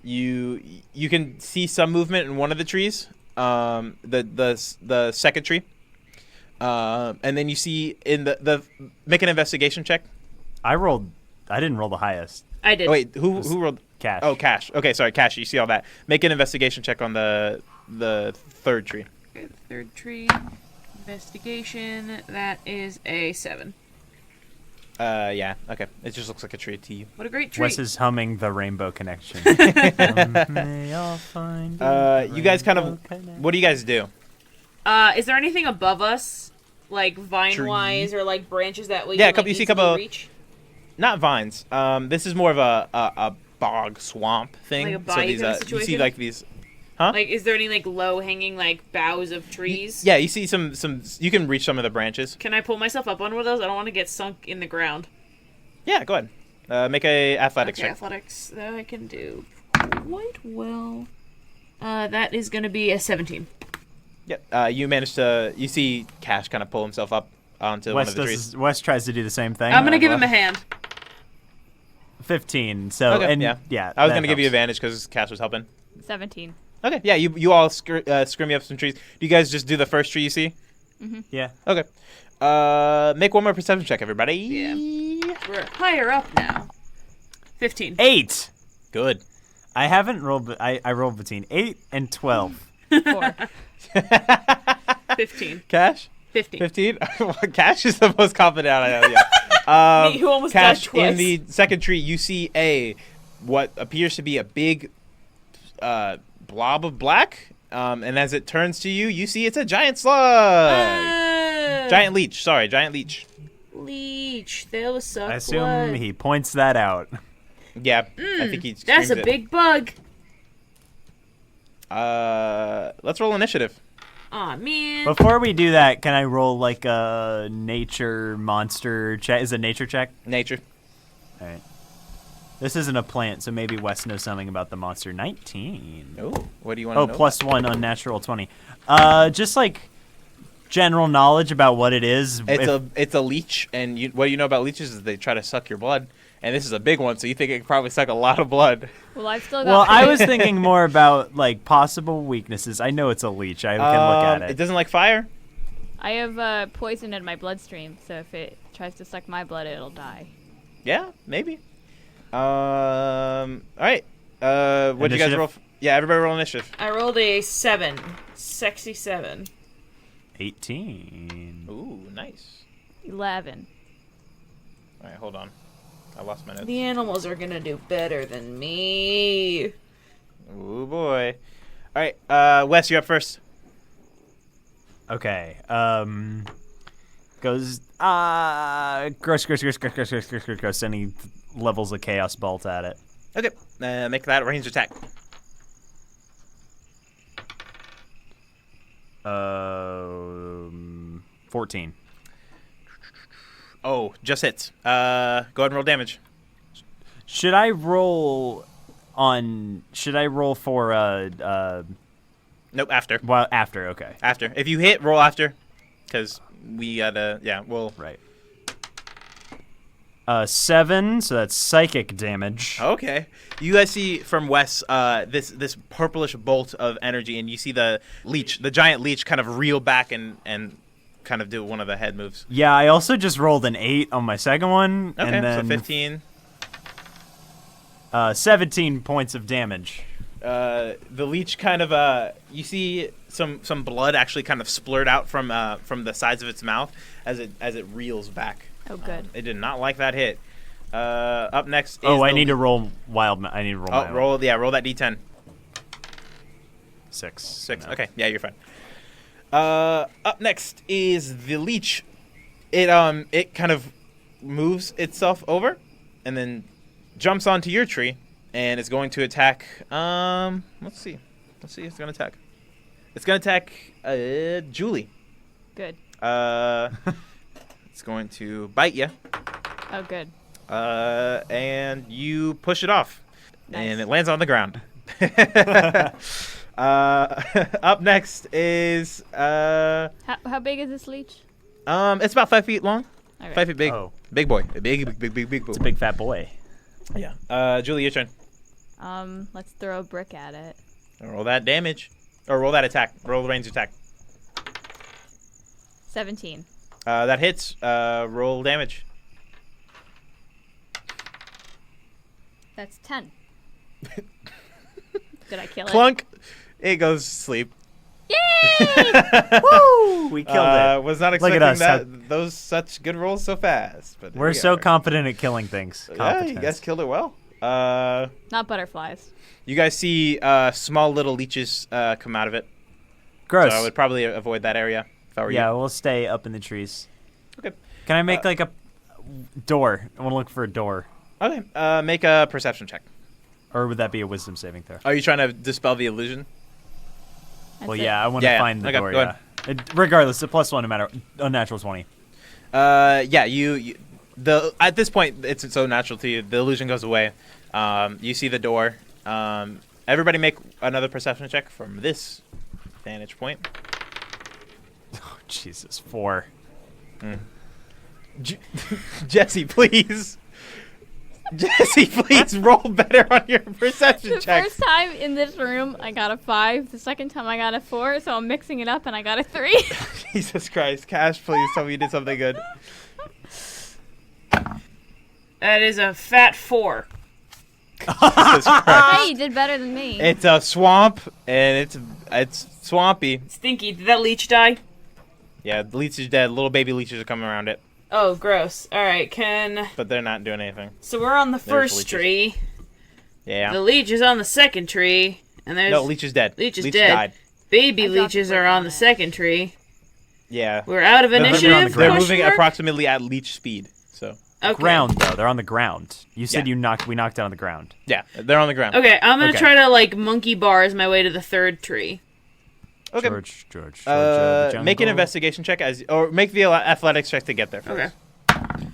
You can see some movement in one of the trees. The second tree. And then you see in the make an investigation check. I didn't roll the highest. I did. Oh, wait, who rolled? Cash. Oh, Cash. Okay, sorry, Cash. You see all that. Make an investigation check on the third tree. Okay, the third tree. Investigation. That is a 7. Yeah. Okay. It just looks like a tree to you. What a great tree. Wes is humming the Rainbow Connection. May all find You guys kind of. Rainbow Connection. What do you guys do? Is there anything above us, like vine-wise or like branches that we Yeah, can, you see a easily couple- reach? Not vines. This is more of a bog swamp thing. Like a bayou these, kind of you see situation? like these. Huh? Like, is there any like low-hanging like boughs of trees? Yeah, you see some. You can reach some of the branches. Can I pull myself up on one of those? I don't want to get sunk in the ground. Yeah, go ahead. Make a athletics Okay, check. athletics. That I can do quite well. That is going to be a 17. Yep. You managed to. You see Cash kind of pull himself up onto one of the trees. Wes tries to do the same thing. I'm going to give him a hand. 15. So Okay. and yeah. yeah, I was that gonna give you helps. advantage because Cash was helping. 17. Okay. Yeah. You all scrim me up some trees. Do you guys just do the first tree you see? Yeah. Okay. Make one more perception check, everybody. Yeah. We're higher up now. 15. 8. Good. I haven't rolled. I rolled between 8 and 12. 4. 15. Cash. 15. 15. Cash is the most confident I know. Yeah. Me, who almost died Cash, twice. in the second tree, you see what appears to be a big blob of black. And as it turns to you, you see it's a giant slug. Giant leech. Sorry, giant leech. Leech. They'll suck I assume blood. he points that out. Yeah, I think he That's screams a it. big bug. Let's roll initiative. Aw, man. Before we do that, can I roll like a nature monster check? Is it a nature check? Nature. All right. This isn't a plant, so maybe Wes knows something about the monster. 19. Oh, what do you want to know? +1 unnatural 20. Just like general knowledge about what it is. It's a leech, and what you know about leeches is they try to suck your blood, and this is a big one, so you think it can probably suck a lot of blood. Well, I've still got. Well, I was thinking more about like possible weaknesses. I know it's a leech. I can look at It it. doesn't like fire. I have poison in my bloodstream, so if it tries to suck my blood, it'll die. Yeah, maybe. All right. What'd you guys Initiative? roll? Yeah, everybody roll initiative. I rolled a 7. Sexy 7. 18. Ooh, nice. 11. All right, hold on. I lost my notes. The animals are gonna do better than me. Ooh, boy. All right, Wes, you're up first. Okay. Goes gross, and he levels a chaos bolt at it. Okay, make that ranged attack. 14. Oh, just hits. Go ahead and roll damage. Should I roll for Nope, after. well after? Okay. After. If you hit, roll after. Because we gotta, we'll. Right. 7, so that's psychic damage. Okay. You guys see from Wes this purplish bolt of energy, and you see the giant leech kind of reel back and kind of do one of the head moves. Yeah, I also just rolled an 8 on my second one, Okay, and then so 15. 17 points of damage. The leech kind of you see some blood actually kind of splurt out from the sides of its mouth as it reels back. Oh, good. It did not like that hit. Up next is Oh, I the need to le- roll wild. I need to roll. my roll that d10. 6. 6. No. Okay, yeah, you're fine. Up next is the leech. It kind of moves itself over and then jumps onto your tree and is going to attack. Let's see. It's going to attack. It's going to attack Julie. Good. It's going to bite you. Oh, good. And you push it off. Nice. And it lands on the ground. Up next is How big is this leech? it's about 5 feet long. Okay. 5 feet big. Oh. Big boy. A big boy. It's a big fat boy. Yeah. Julie, your turn. Let's throw a brick at it. Roll that damage. Or roll that attack. Roll the ranged attack. 17. That hits. Roll damage. That's 10. Did I kill it? Clunk. It goes to sleep. Yay! Woo! We killed it. Was not Look at expecting us, those such good rolls so fast. But there We're we so are. competent at killing things. Yeah, you Competence. guys killed it well. Not butterflies. You guys see small little leeches come out of it. Gross. So I would probably avoid that area if I were Yeah, you. we'll stay up in the trees. Okay. Can I make like a door? I want to look for a door. Okay. Make a perception check. Or would that be a wisdom saving throw? Are you trying to dispel the illusion? That's Well, it. yeah, I want to Yeah, find the okay, door. go Yeah. Regardless, a +1 no matter. Unnatural 20. Yeah. You at this point it's so natural to you. The illusion goes away. You see the door. Everybody make another perception check from this vantage point. Oh, Jesus, 4. Jesse, please. Jesse, please roll better on your perception The checks. first time in this room, I got a 5. The second time, I got a 4. So I'm mixing it up, and I got a 3. Jesus Christ. Cash, please tell me you did something good. That is a fat 4. Jesus Christ. Hey, you did better than me. It's a swamp, and it's swampy. Stinky, did that leech die? Yeah, the leech is dead. Little baby leeches are coming around it. Oh, gross. All right, But they're not doing anything. So we're on the There's first leeches. tree. Yeah. The leech is on the second tree, and there's No, Leech is dead. Leech is Leech dead. died. baby I dropped leeches the are book on on the it. second tree. Yeah. We're out of They're initiative. ground. moving question mark? approximately at Leech speed. So Okay. Ground though, they're on the ground. You said Yeah. we knocked down on the ground. yeah, they're on the ground. Okay, I'm gonna Okay. try to like monkey bars my way to the third tree. Okay. George, the Make an jungle. investigation check or make the athletics check to get there Okay. first.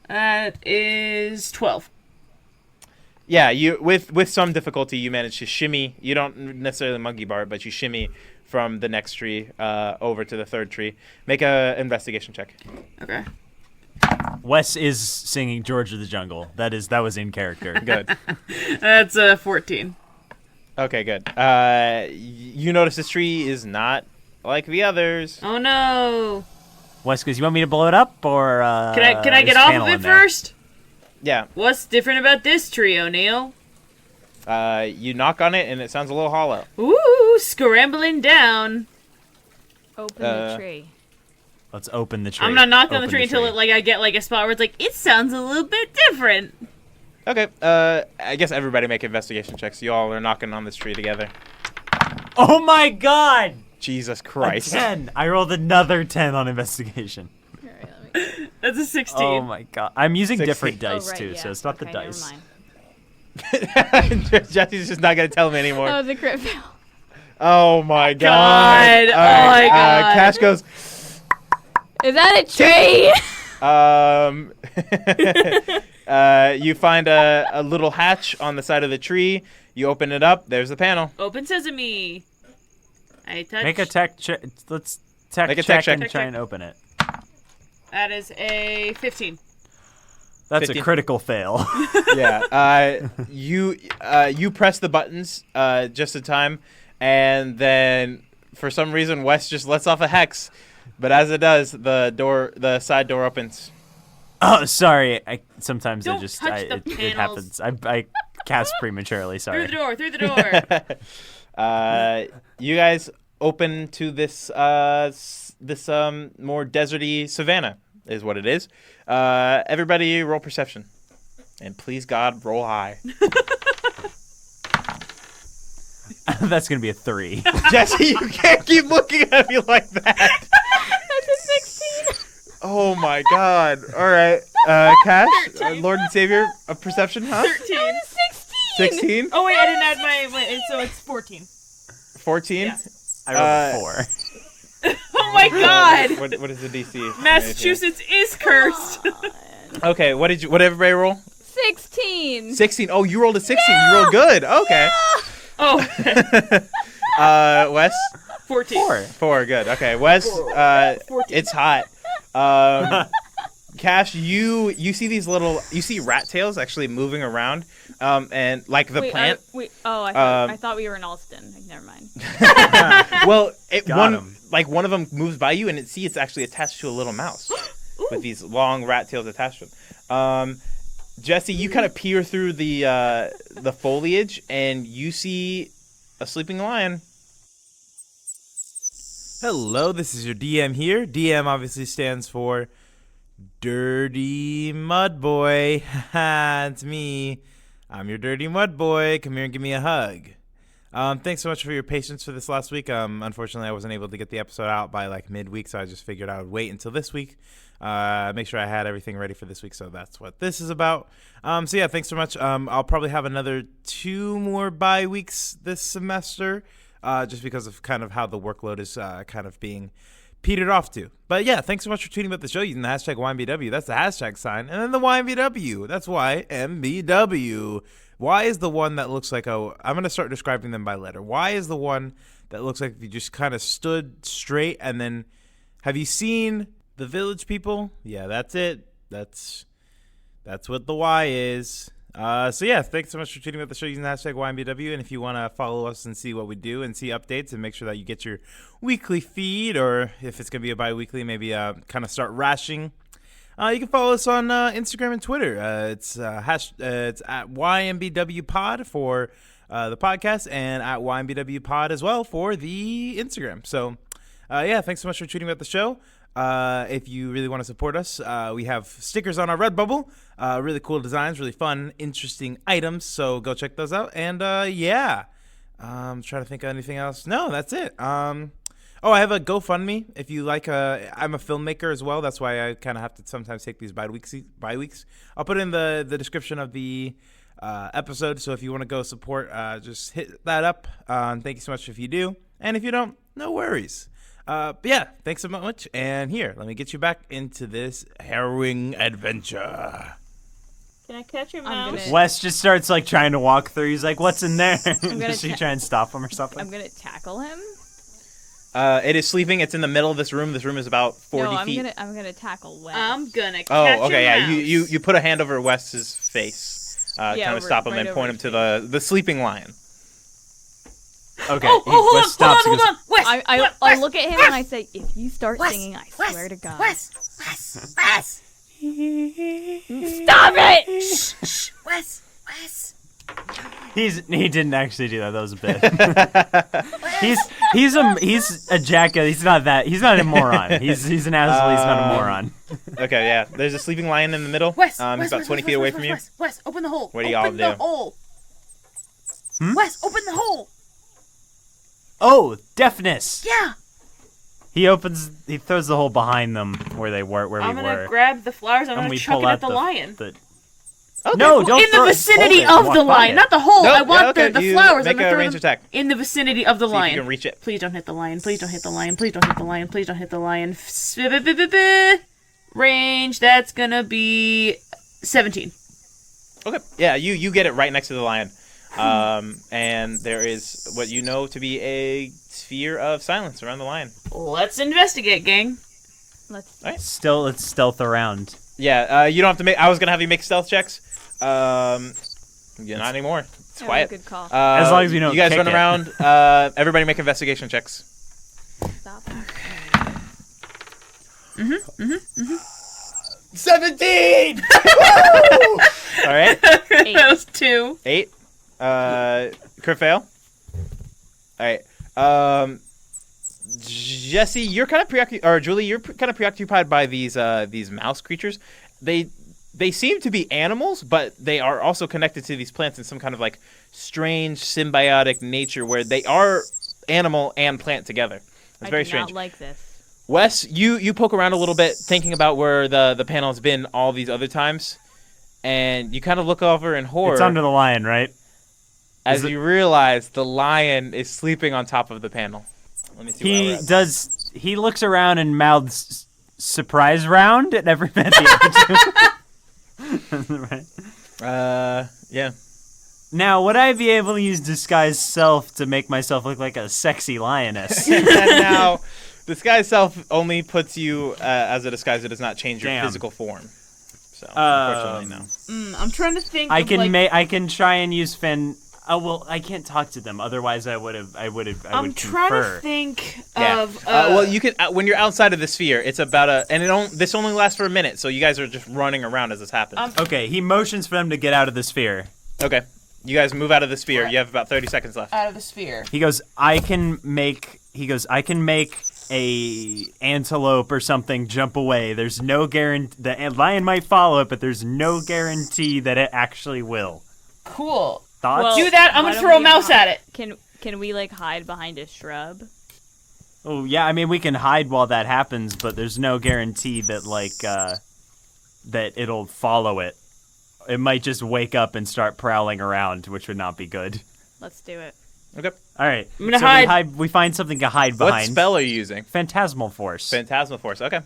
That is 12. Yeah, you with some difficulty you manage to shimmy. You don't necessarily monkey bar it, but you shimmy from the next tree over to the third tree. Make a investigation check. Okay. Wes is singing George of the Jungle. That was in character. Good. That's 14. Okay, good. You notice this tree is not like the others. Oh no. Wes goes, you want me to blow it up or Can I is get off panel of in it there? first? Yeah. What's different about this tree, O'Neill? You knock on it and it sounds a little hollow. Ooh, scrambling down. Open the tree. Let's open the tree. I'm not knocking on the Open tree until I get like a spot where it's like it sounds a little bit different. Okay. I guess everybody make investigation checks. You all are knocking on this tree together. Oh my god! Jesus A Christ. 10. I rolled another 10 on investigation. All right, let me... That's a 16. Oh my god. I'm using 16. different Oh, dice right, too, yeah. so it's not the Okay, never dice. mind. Jesse's just not gonna tell me anymore. That was a crit fail. Oh my God. god. Oh All my God. Cash goes. Is that a tree? You find a little hatch on the side of the tree. You open it up. There's the panel. Open sesame. I touch. Make a tech check. Let's tech Make a check tech check. and Tech try check. and open it. That is a 15. That's 15. a critical fail. Yeah. You press the buttons just in time, and then for some reason Wes just lets off a hex. But as it does, the side door opens. Oh, sorry. Sometimes Don't I just touch the it panels. happens. I cast prematurely. Sorry. Through the door. You guys open to this more deserty savanna is what it is. Everybody roll perception, and please God roll high. That's gonna be a 3. Jesse, you can't keep looking at me like that. That's a 16. Oh my God! All right, Cash, Lord and Savior of perception, huh? 13. 16, Oh wait, I didn't add my so it's 14. 14. Yeah. I rolled a 4. Oh my God. What is the DC? Massachusetts is cursed. Okay, what did everybody roll? 16. 16. Oh, you rolled a 16. You rolled good. Okay. Oh, Wes? 14. 4. Good. Okay, Wes. 14. It's hot. Cash, you see these you see rat tails actually moving around, and like the plant. I thought we were in Alston. Like, never mind. Well, Got 'em. one of them moves by you, and it's actually attached to a little mouse with these long rat tails attached to them. Jesse, you kind of peer through the foliage, and you see a sleeping lion. Hello, this is your DM here. DM obviously stands for Dirty Mud Boy. It's me. I'm your Dirty Mud Boy. Come here and give me a hug. Thanks so much for your patience for this last week. Unfortunately, I wasn't able to get the episode out by like midweek, so I just figured I would wait until this week. Make sure I had everything ready for this week, so that's what this is about. So yeah, thanks so much. I'll probably have another 2 more bye weeks this semester, just because of kind of how the workload is kind of being petered off to. But yeah, thanks so much for tweeting about the show using the hashtag YMBW. That's the hashtag sign. And then the YMBW. That's YMBW. Y is the one that looks like I'm going to start describing them by letter. Y is the one that looks like you just kind of stood straight. And then, have you seen The Village People? Yeah, that's it. That's what the Y is. So yeah, thanks so much for tweeting about the show using the hashtag YMBW. And if you want to follow us and see what we do and see updates and make sure that you get your weekly feed, or if it's going to be a bi-weekly, maybe kind of start rashing, you can follow us on Instagram and Twitter. It's at YMBWpod for the podcast, and at YMBWpod as well for the Instagram. So yeah, thanks so much for tweeting about the show. If you really want to support us, we have stickers on our Redbubble. Really cool designs, really fun, interesting items. So go check those out. And yeah, I'm trying to think of anything else. No, that's it. I have a GoFundMe. If you like, I'm a filmmaker as well. That's why I kind of have to sometimes take these bi-weeks. I'll put it in the description of the episode. So if you want to go support, just hit that up. Thank you so much if you do. And if you don't, no worries. But yeah, thanks so much. And here, let me get you back into this harrowing adventure. Can I catch your I'm mouse? gonna- Wes just starts like trying to walk through. He's like, "What's in there?" gonna Does she ta- try and stop him or something? I'm gonna tackle him. It is sleeping. It's in the middle of this room. This room is about 40 No, feet. I'm gonna tackle Wes. I'm gonna catch Oh, okay, your yeah. mouse. You put a hand over Wes's face, kind of over- stop him right and over point him his to the sleeping lion. Okay. Oh, hold Wes on, stops hold and on, Wes, I Wes, look at him and I say, if you start singing, I swear to God. Wes. Stop it! Wes. He didn't actually do that. That was a bit. he's a jackass. He's not a moron. He's an asshole. He's not a moron. Okay, yeah. There's a sleeping lion in the middle. Wes, He's about 20 feet away from you. Wes, open the hole. What do y'all Open the do? hole. Hmm? Wes, open the hole. Oh, deafness. Yeah. He throws the hole behind them where we I'm were. gonna grab the flowers. I'm and gonna we chuck pull it out at the lion. Okay, No, cool. don't In the throw it. vicinity Hold it. of the Walk by lion, it. not the hole. Nope, I want yeah, okay, the you flowers. make I'm gonna a throw range them attack. in the vicinity of the See if lion. you can reach it. Please don't hit the lion. Please don't hit the lion. Please don't hit the lion. Please don't hit the lion. Range. That's gonna be 17. Okay. Yeah, you get it right next to the lion. And there is what you know to be a sphere of silence around the lion. Let's investigate, gang. Let's. Right. Still, let's stealth around. Yeah, you don't have to make. I was gonna have you make stealth checks. Yeah, not anymore. It's Yeah, quiet. good call. As long as we don't You guys kick run it. around. Everybody make investigation checks. Stop. 17. All right. That was 2. 8. Crit fail. All right. Jesse, you're kind of preoccupied, or Julie, you're kind of preoccupied by these mouse creatures. They seem to be animals, but they are also connected to these plants in some kind of like strange symbiotic nature where they are animal and plant together. It's very I do strange. not like this. Wes, you poke around a little bit, thinking about where the panel has been all these other times, and you kind of look over in horror It's under the lion, right? as you realize the lion is sleeping on top of the panel. Let me see where we're at. He looks around and mouths surprise round at every at the opportunity. Right. Yeah. Now, would I be able to use disguise self to make myself look like a sexy lioness? And now, disguise self only puts you as a disguise. It does not change your Damn. physical form. So, unfortunately, no. I'm trying to think. I of, can like, I can try and use Finn. Oh well, I can't talk to them. Otherwise, I would. I'm trying confer. to think Yeah. of. Well, you can when you're outside of the sphere. It's about this only lasts for a minute. So you guys are just running around as this happens. Okay, he motions for them to get out of the sphere. Okay. You guys move out of the sphere. You have about 30 seconds left. out of the sphere. He goes, I can make a antelope or something jump away. There's no guarantee the lion might follow it, but there's no guarantee that it actually will. Cool. Thoughts? Well- Do that. I'm Why gonna don't throw a we mouse hide- at it. Can we like hide behind a shrub? Oh yeah, I mean we can hide while that happens, but there's no guarantee that that it'll follow it. It might just wake up and start prowling around, which would not be good. Let's do it. Okay. All right, I'm gonna so hide. we find something to hide What behind. spell are you using? Phantasmal Force. Phantasmal Force. Okay.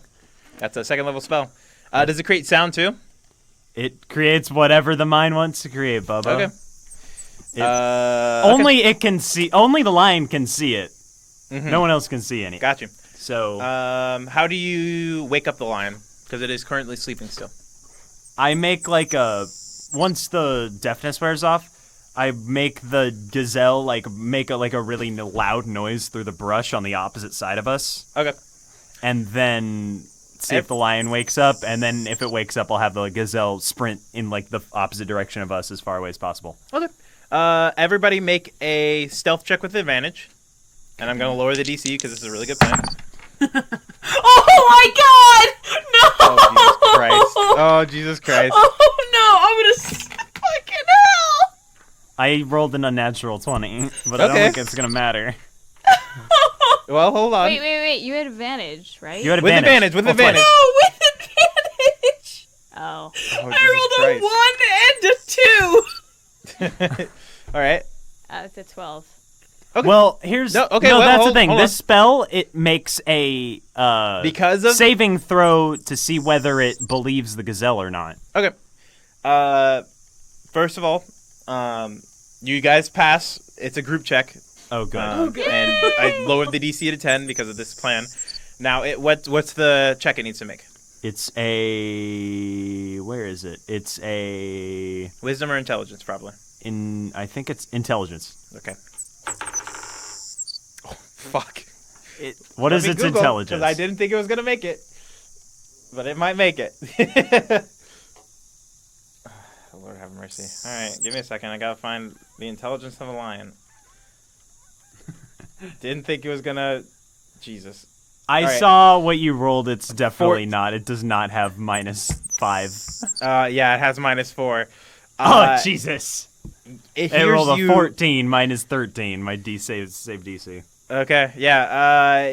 That's a second level spell. Does it create sound too? It creates whatever the mind wants to create, Bubba. Okay. Only it can see. Only the lion can see it. Mhm. No one else can see any. Got you. So How do you wake up the lion? Because it is currently sleeping still. I make once the deafness wears off, I make the gazelle make a really loud noise through the brush on the opposite side of us, Okay. and then see if the lion wakes up. And then if it wakes up, I'll have the gazelle sprint in the opposite direction of us as far away as possible. Okay. Everybody make a stealth check with advantage. And I'm going to lower the DC because this is a really good plan. Oh my Oh, Jesus Christ. Oh no, I'm gonna fucking hell. I rolled an unnatural 20, but I don't Okay. think it's gonna matter. Well, hold on. Wait. You had advantage, right? You had With advantage. advantage, with Well, advantage. No, with advantage. Oh. Oh, I rolled a 1 and a 2. All right. It's a 12. Okay. Well, here's No, okay, no. well, That's hold- the thing. hold This on. spell it makes a Because of- saving throw to see whether it believes the gazelle or not. Okay. First of all, you guys pass. It's a group check. Oh, good. And I lowered the DC to 10 because of this plan. Now, what's the check it needs to make? It's a where is it? It's a Wisdom or intelligence, probably. I think it's intelligence. Okay. Oh, fuck. What is its intelligence? Because I didn't think it was gonna make it, but it might make it. Lord have mercy. All right, give me a second. I gotta find the intelligence of a lion. Didn't think it was gonna. Jesus. I All right. saw what you rolled. It's definitely Four- not. It does not have -5. Yeah, it has -4. Oh Jesus! It It rolled a hears you. 14 -13. My save DC. Okay, yeah.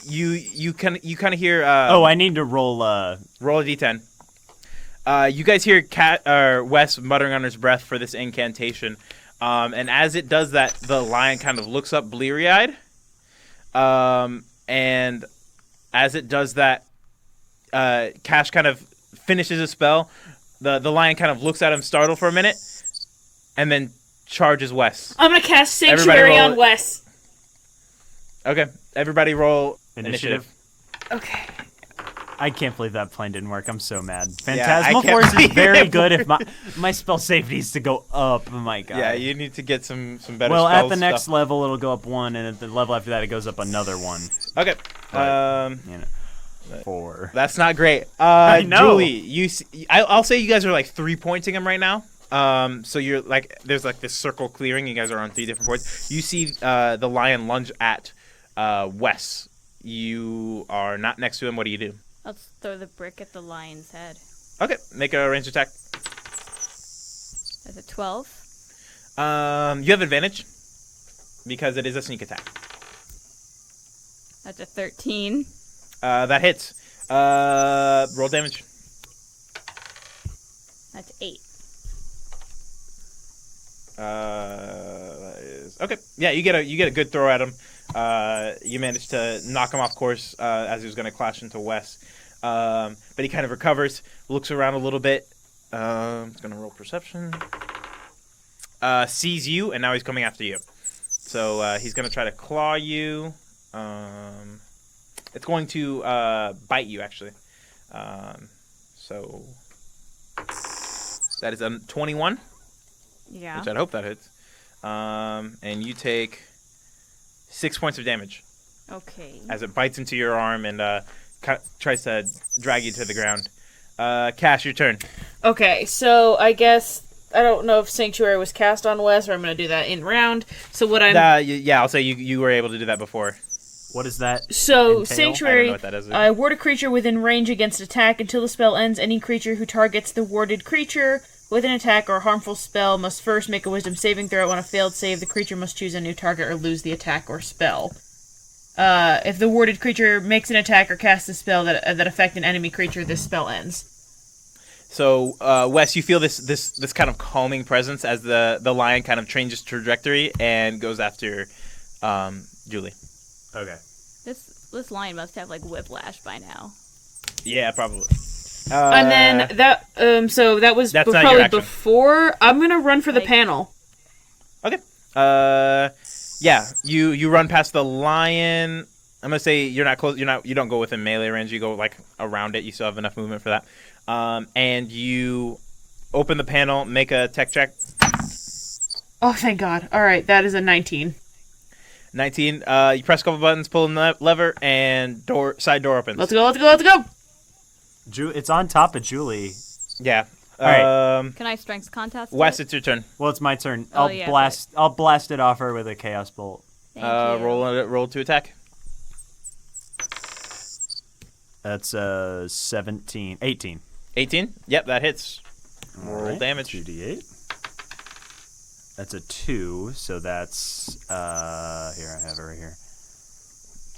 You kind of hear. Oh, I need to roll. Roll a d10. You guys hear Wes muttering under his breath for this incantation, and as it does that, the lion kind of looks up bleary-eyed, and as it does that, Cash kind of finishes a spell. The lion kind of looks at him, startled for a minute, and then charges Wes. I'm gonna cast Everybody Sanctuary roll on it. Wes. Okay, everybody roll Initiative. Okay. I can't believe that plan didn't work. I'm so mad. I Phantasmal can't Force is believe very it good. If my spell save needs to go up. Oh my god. Yeah, you need to get some better. Well, at spell the next stuff. level, it'll go up 1, and at the level after that, it goes up another 1. Okay. But, 4. That's not great. I know. Julie, I'll say you guys are like 3-pointing him right now. So you're like, there's like this circle clearing. You guys are on 3 different points. You see the lion lunge at Wes. You are not next to him. What do you do? Let's throw the brick at the lion's head. Okay, make a ranged attack. That's a 12. You have advantage because it is a sneak attack. That's a 13. That hits. Roll damage. That's 8. That is okay. Yeah, you get a good throw at him. You manage to knock him off course as he was going to clash into Wes. But he kind of recovers, looks around a little bit. He's going to roll perception. Sees you, and now he's coming after you. So he's going to try to claw you. It's going to bite you, actually. So that is a 21. Yeah. Which I'd hope that hits. And you take 6 points of damage Okay. as it bites into your arm and tries to drag you to the ground. Cash, your turn. Okay, so I guess I don't know if Sanctuary was cast on Wes, or I'm gonna do that in round. So what I'm Yeah, I'll say you were able to do that before. What is that? so entail? Sanctuary. I don't know what that is. Ward a creature within range against attack until the spell ends. Any creature who targets the warded creature with an attack or harmful spell must first make a Wisdom saving throw. On a failed save, the creature must choose a new target or lose the attack or spell. If the warded creature makes an attack or casts a spell that affect an enemy creature, this spell ends. So, Wes, you feel this kind of calming presence as the lion kind of changes trajectory and goes after Julie. Okay. This lion must have like whiplash by now. Yeah, probably. And then that so that was That's not your probably action. before. I'm gonna run for the Like- panel. Okay. Yeah, you run past the lion. I'm gonna say you're not close. You don't go within melee range. You go like around it. You still have enough movement for that. And you open the panel, make a tech check. Oh, thank God! All right, that is a 19. 19. You press a couple buttons, pull the lever, and side door opens. Let's go! Let's go! Let's go! It's on top of Julie. Yeah. Alright. Can I strength contest? Wes, it? it's your turn. Well, it's my turn. Oh, I'll yeah, blast it off her with a chaos bolt. Thank you. Roll to attack. That's 18. 18? Yep, that hits. All Roll right, damage. 2d8. That's a 2, so that's here I have it right here.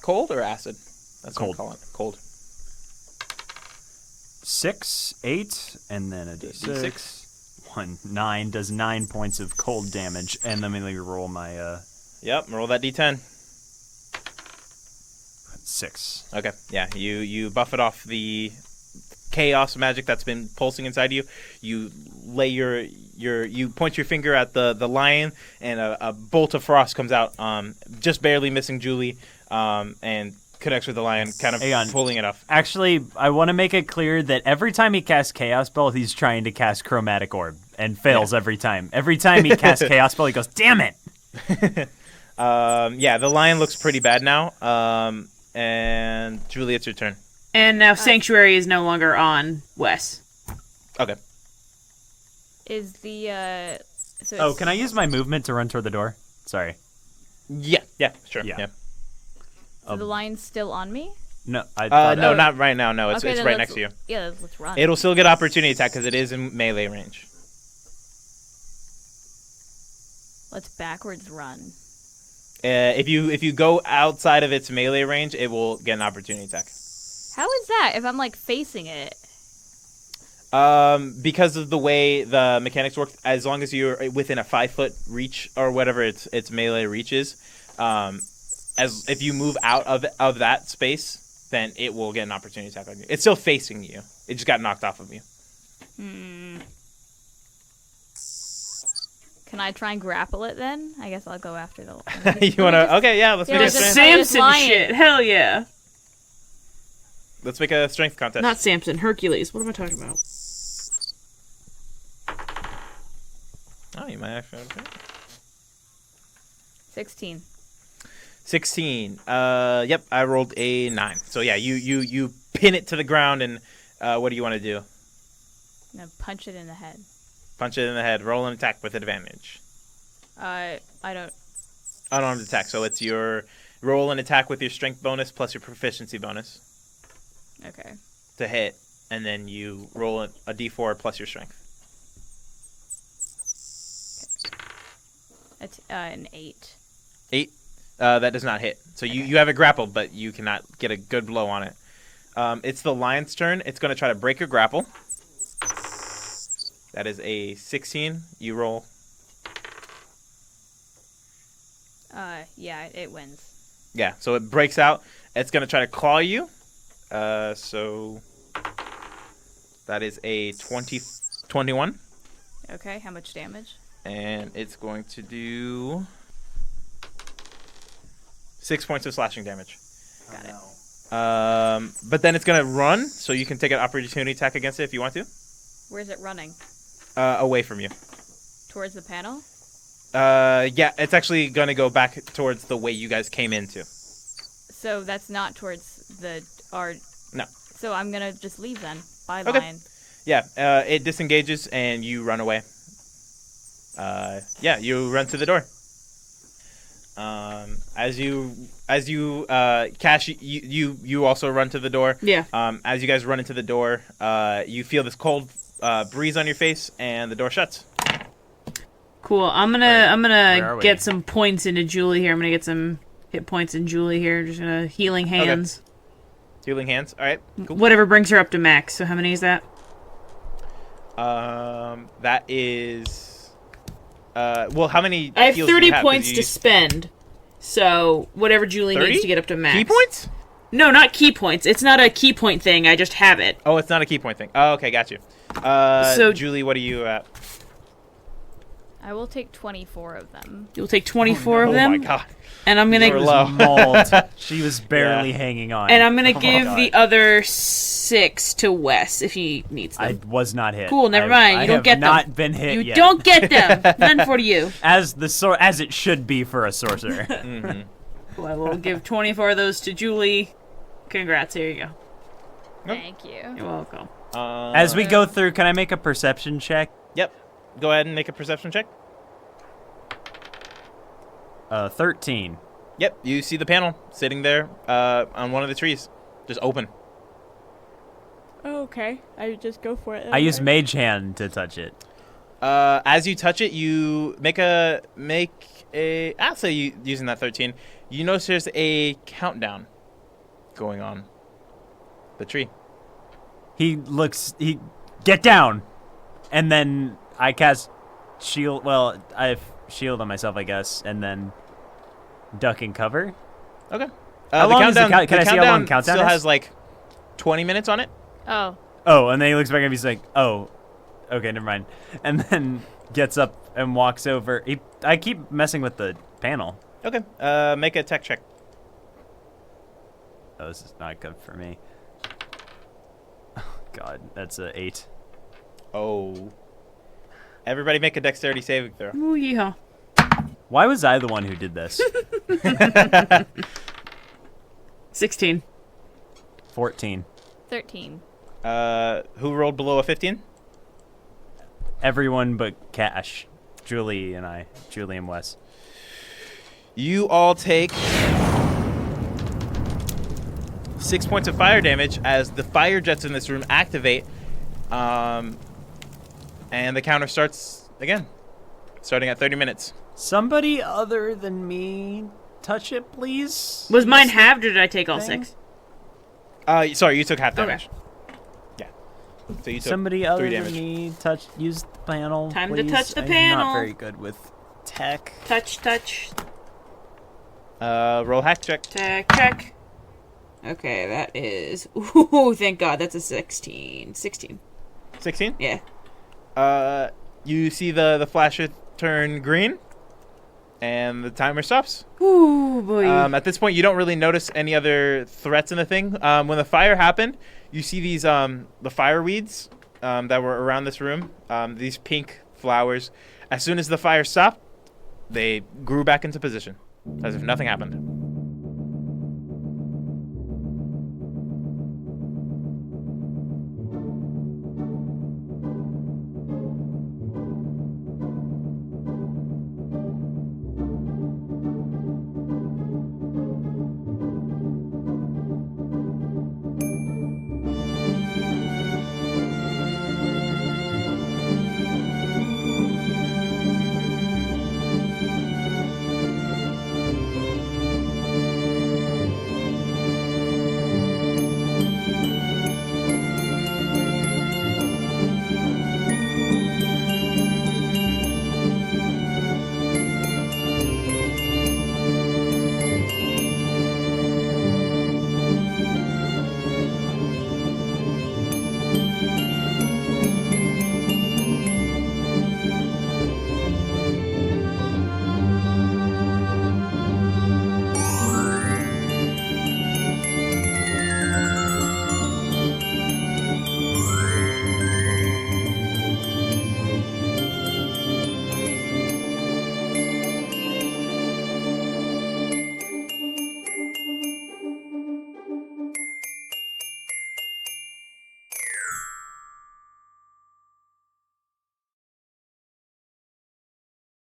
Cold or acid? That's Cold. what I'm calling it. Cold. 6, 8, and then a d6. D6. 1, 9 does 9 points of cold damage, and then let me roll my Yep, roll that d10. 6. Okay, yeah, you buff it off the chaos magic that's been pulsing inside you. You lay you point your finger at the lion, and a bolt of frost comes out, just barely missing Julie, and connects with the lion, kind of Hang on. pulling it off. Actually, I want to make it clear that every time he casts Chaos Spell, he's trying to cast Chromatic Orb, and fails every time. Every time he casts Chaos Spell, he goes, damn it! Yeah, the lion looks pretty bad now. And Julie, it's your turn. And now Sanctuary is no longer on Wes. Okay. Is the so Oh, it's- can I use my movement to run toward the door? Sorry. Yeah, sure. Yeah. Yeah. so the line's still on me? No, I thought No, not right now. No, it's Okay, then right let's- next to you. Yeah, let's run. It'll still get opportunity attack because it is in melee range. Let's backwards run. If you go outside of its melee range, it will get an opportunity attack. How is that if I'm like facing it? Because of the way the mechanics work, as long as you're within a 5-foot reach or whatever its melee reach is, as if you move out of that space, then it will get an opportunity attack on you. It's still facing you. It just got knocked off of you. Can I try and grapple it then? I guess I'll go after the. You wanna? Okay, yeah. Let's Yeah, make a let's just- strength. Samson lion. shit. Hell yeah. Let's make a strength contest. Not Samson. Hercules. What am I talking about? Oh, you might actually. 16. 16. Yep. I rolled a 9. So yeah, you pin it to the ground, and what do you want to do? I'm gonna punch it in the head. Punch it in the head. Roll an attack with advantage. I don't. Unarmed attack. So it's your roll an attack with your strength bonus plus your proficiency bonus Okay. to hit, and then you roll a d4 plus your strength. That's an 8. 8. That does not hit. So you have it grappled, but you cannot get a good blow on it. It's the lion's turn. It's going to try to break your grapple. That is a 16. You roll. Yeah, it wins. Yeah, so it breaks out. It's going to try to claw you. So that is a 21. Okay, how much damage? And it's going to do 6 points of slashing damage. Got it. But then it's going to run, so you can take an opportunity attack against it if you want to. Where's it running? Away from you. Towards the panel? Yeah, it's actually going to go back towards the way you guys came into. So that's not towards our. No. So I'm gonna just leave then. Bye, Okay. lion. Yeah, it disengages and you run away. Yeah, you run to the door. As you Cash, you also run to the door. Yeah. As you guys run into the door, you feel this cold breeze on your face, and the door shuts. Cool. I'm Where gonna are we? get some points into Julie here. I'm gonna get some hit points in Julie here. Just gonna healing hands. Healing hands. All right. Cool. Whatever brings her up to max. So how many is that? That is. Well, how many? I have heals do 30 you have? 'Cause points you to use spend. So whatever Julie 30? needs to get up to max. Key points? No, not key points. It's not a key point thing. I just have it. Oh, it's not a key point thing. Oh, okay, got you. So- Julie, what are you at? I will take 24 of them. You'll take 24 of Oh them, my god. and I'm gonna You're She low. was mauled. She was barely Yeah. hanging on. and I'm gonna Oh my give God. the other 6 to Wes if he needs them. I was not hit. Cool, never mind. You I don't have get them. not been hit You yet. don't get them. None for you. as it should be for a sorcerer. Well, I will give 24 of those to Julie. Congrats. Here you go. Thank you. You're welcome. As we go through, can I make a perception check? Yep. Go ahead and make a perception check. 13. Yep. You see the panel sitting there on one of the trees, just open. Oh, okay. I just go for it. I use Mage Hand to touch it. As you touch it, you make a. I'll say you using that 13. You notice there's a countdown going on the tree. He get down, and then I cast shield. Well, I have shield on myself, I guess, and then duck and cover. Okay. How long is the can I see how long countdown still is? has like 20 minutes on it. Oh. Oh, and then he looks back at me. He's like, "Oh, okay, never mind." And then gets up and walks over. I keep messing with the panel. Okay. Make a tech check. Oh, this is not good for me. Oh, God, that's a 8. Oh. Everybody make a dexterity saving throw. Ooh, yeehaw. Why was I the one who did this? 16. 14. 13. Who rolled below a 15? Everyone but Cash. Julie and Wes. You all take 6 points of fire damage as the fire jets in this room activate, and the counter starts again, starting at 30 minutes. Somebody other than me touch it, please. Was mine halved or did I take all Thing? 6? Sorry, you took half Okay. damage. Yeah. So you took Somebody 3 other damage. than me use the panel. Time to please. touch the I'm panel. not very good with tech. Touch. Roll hack check. Check. Okay, that is... Ooh, thank God, that's a 16. 16. 16. Yeah. You see the flasher turn green, and the timer stops. Ooh, boy. At this point, you don't really notice any other threats in the thing. When the fire happened, you see these the fire weeds that were around this room. These pink flowers. As soon as the fire stopped, they grew back into position, as if nothing happened.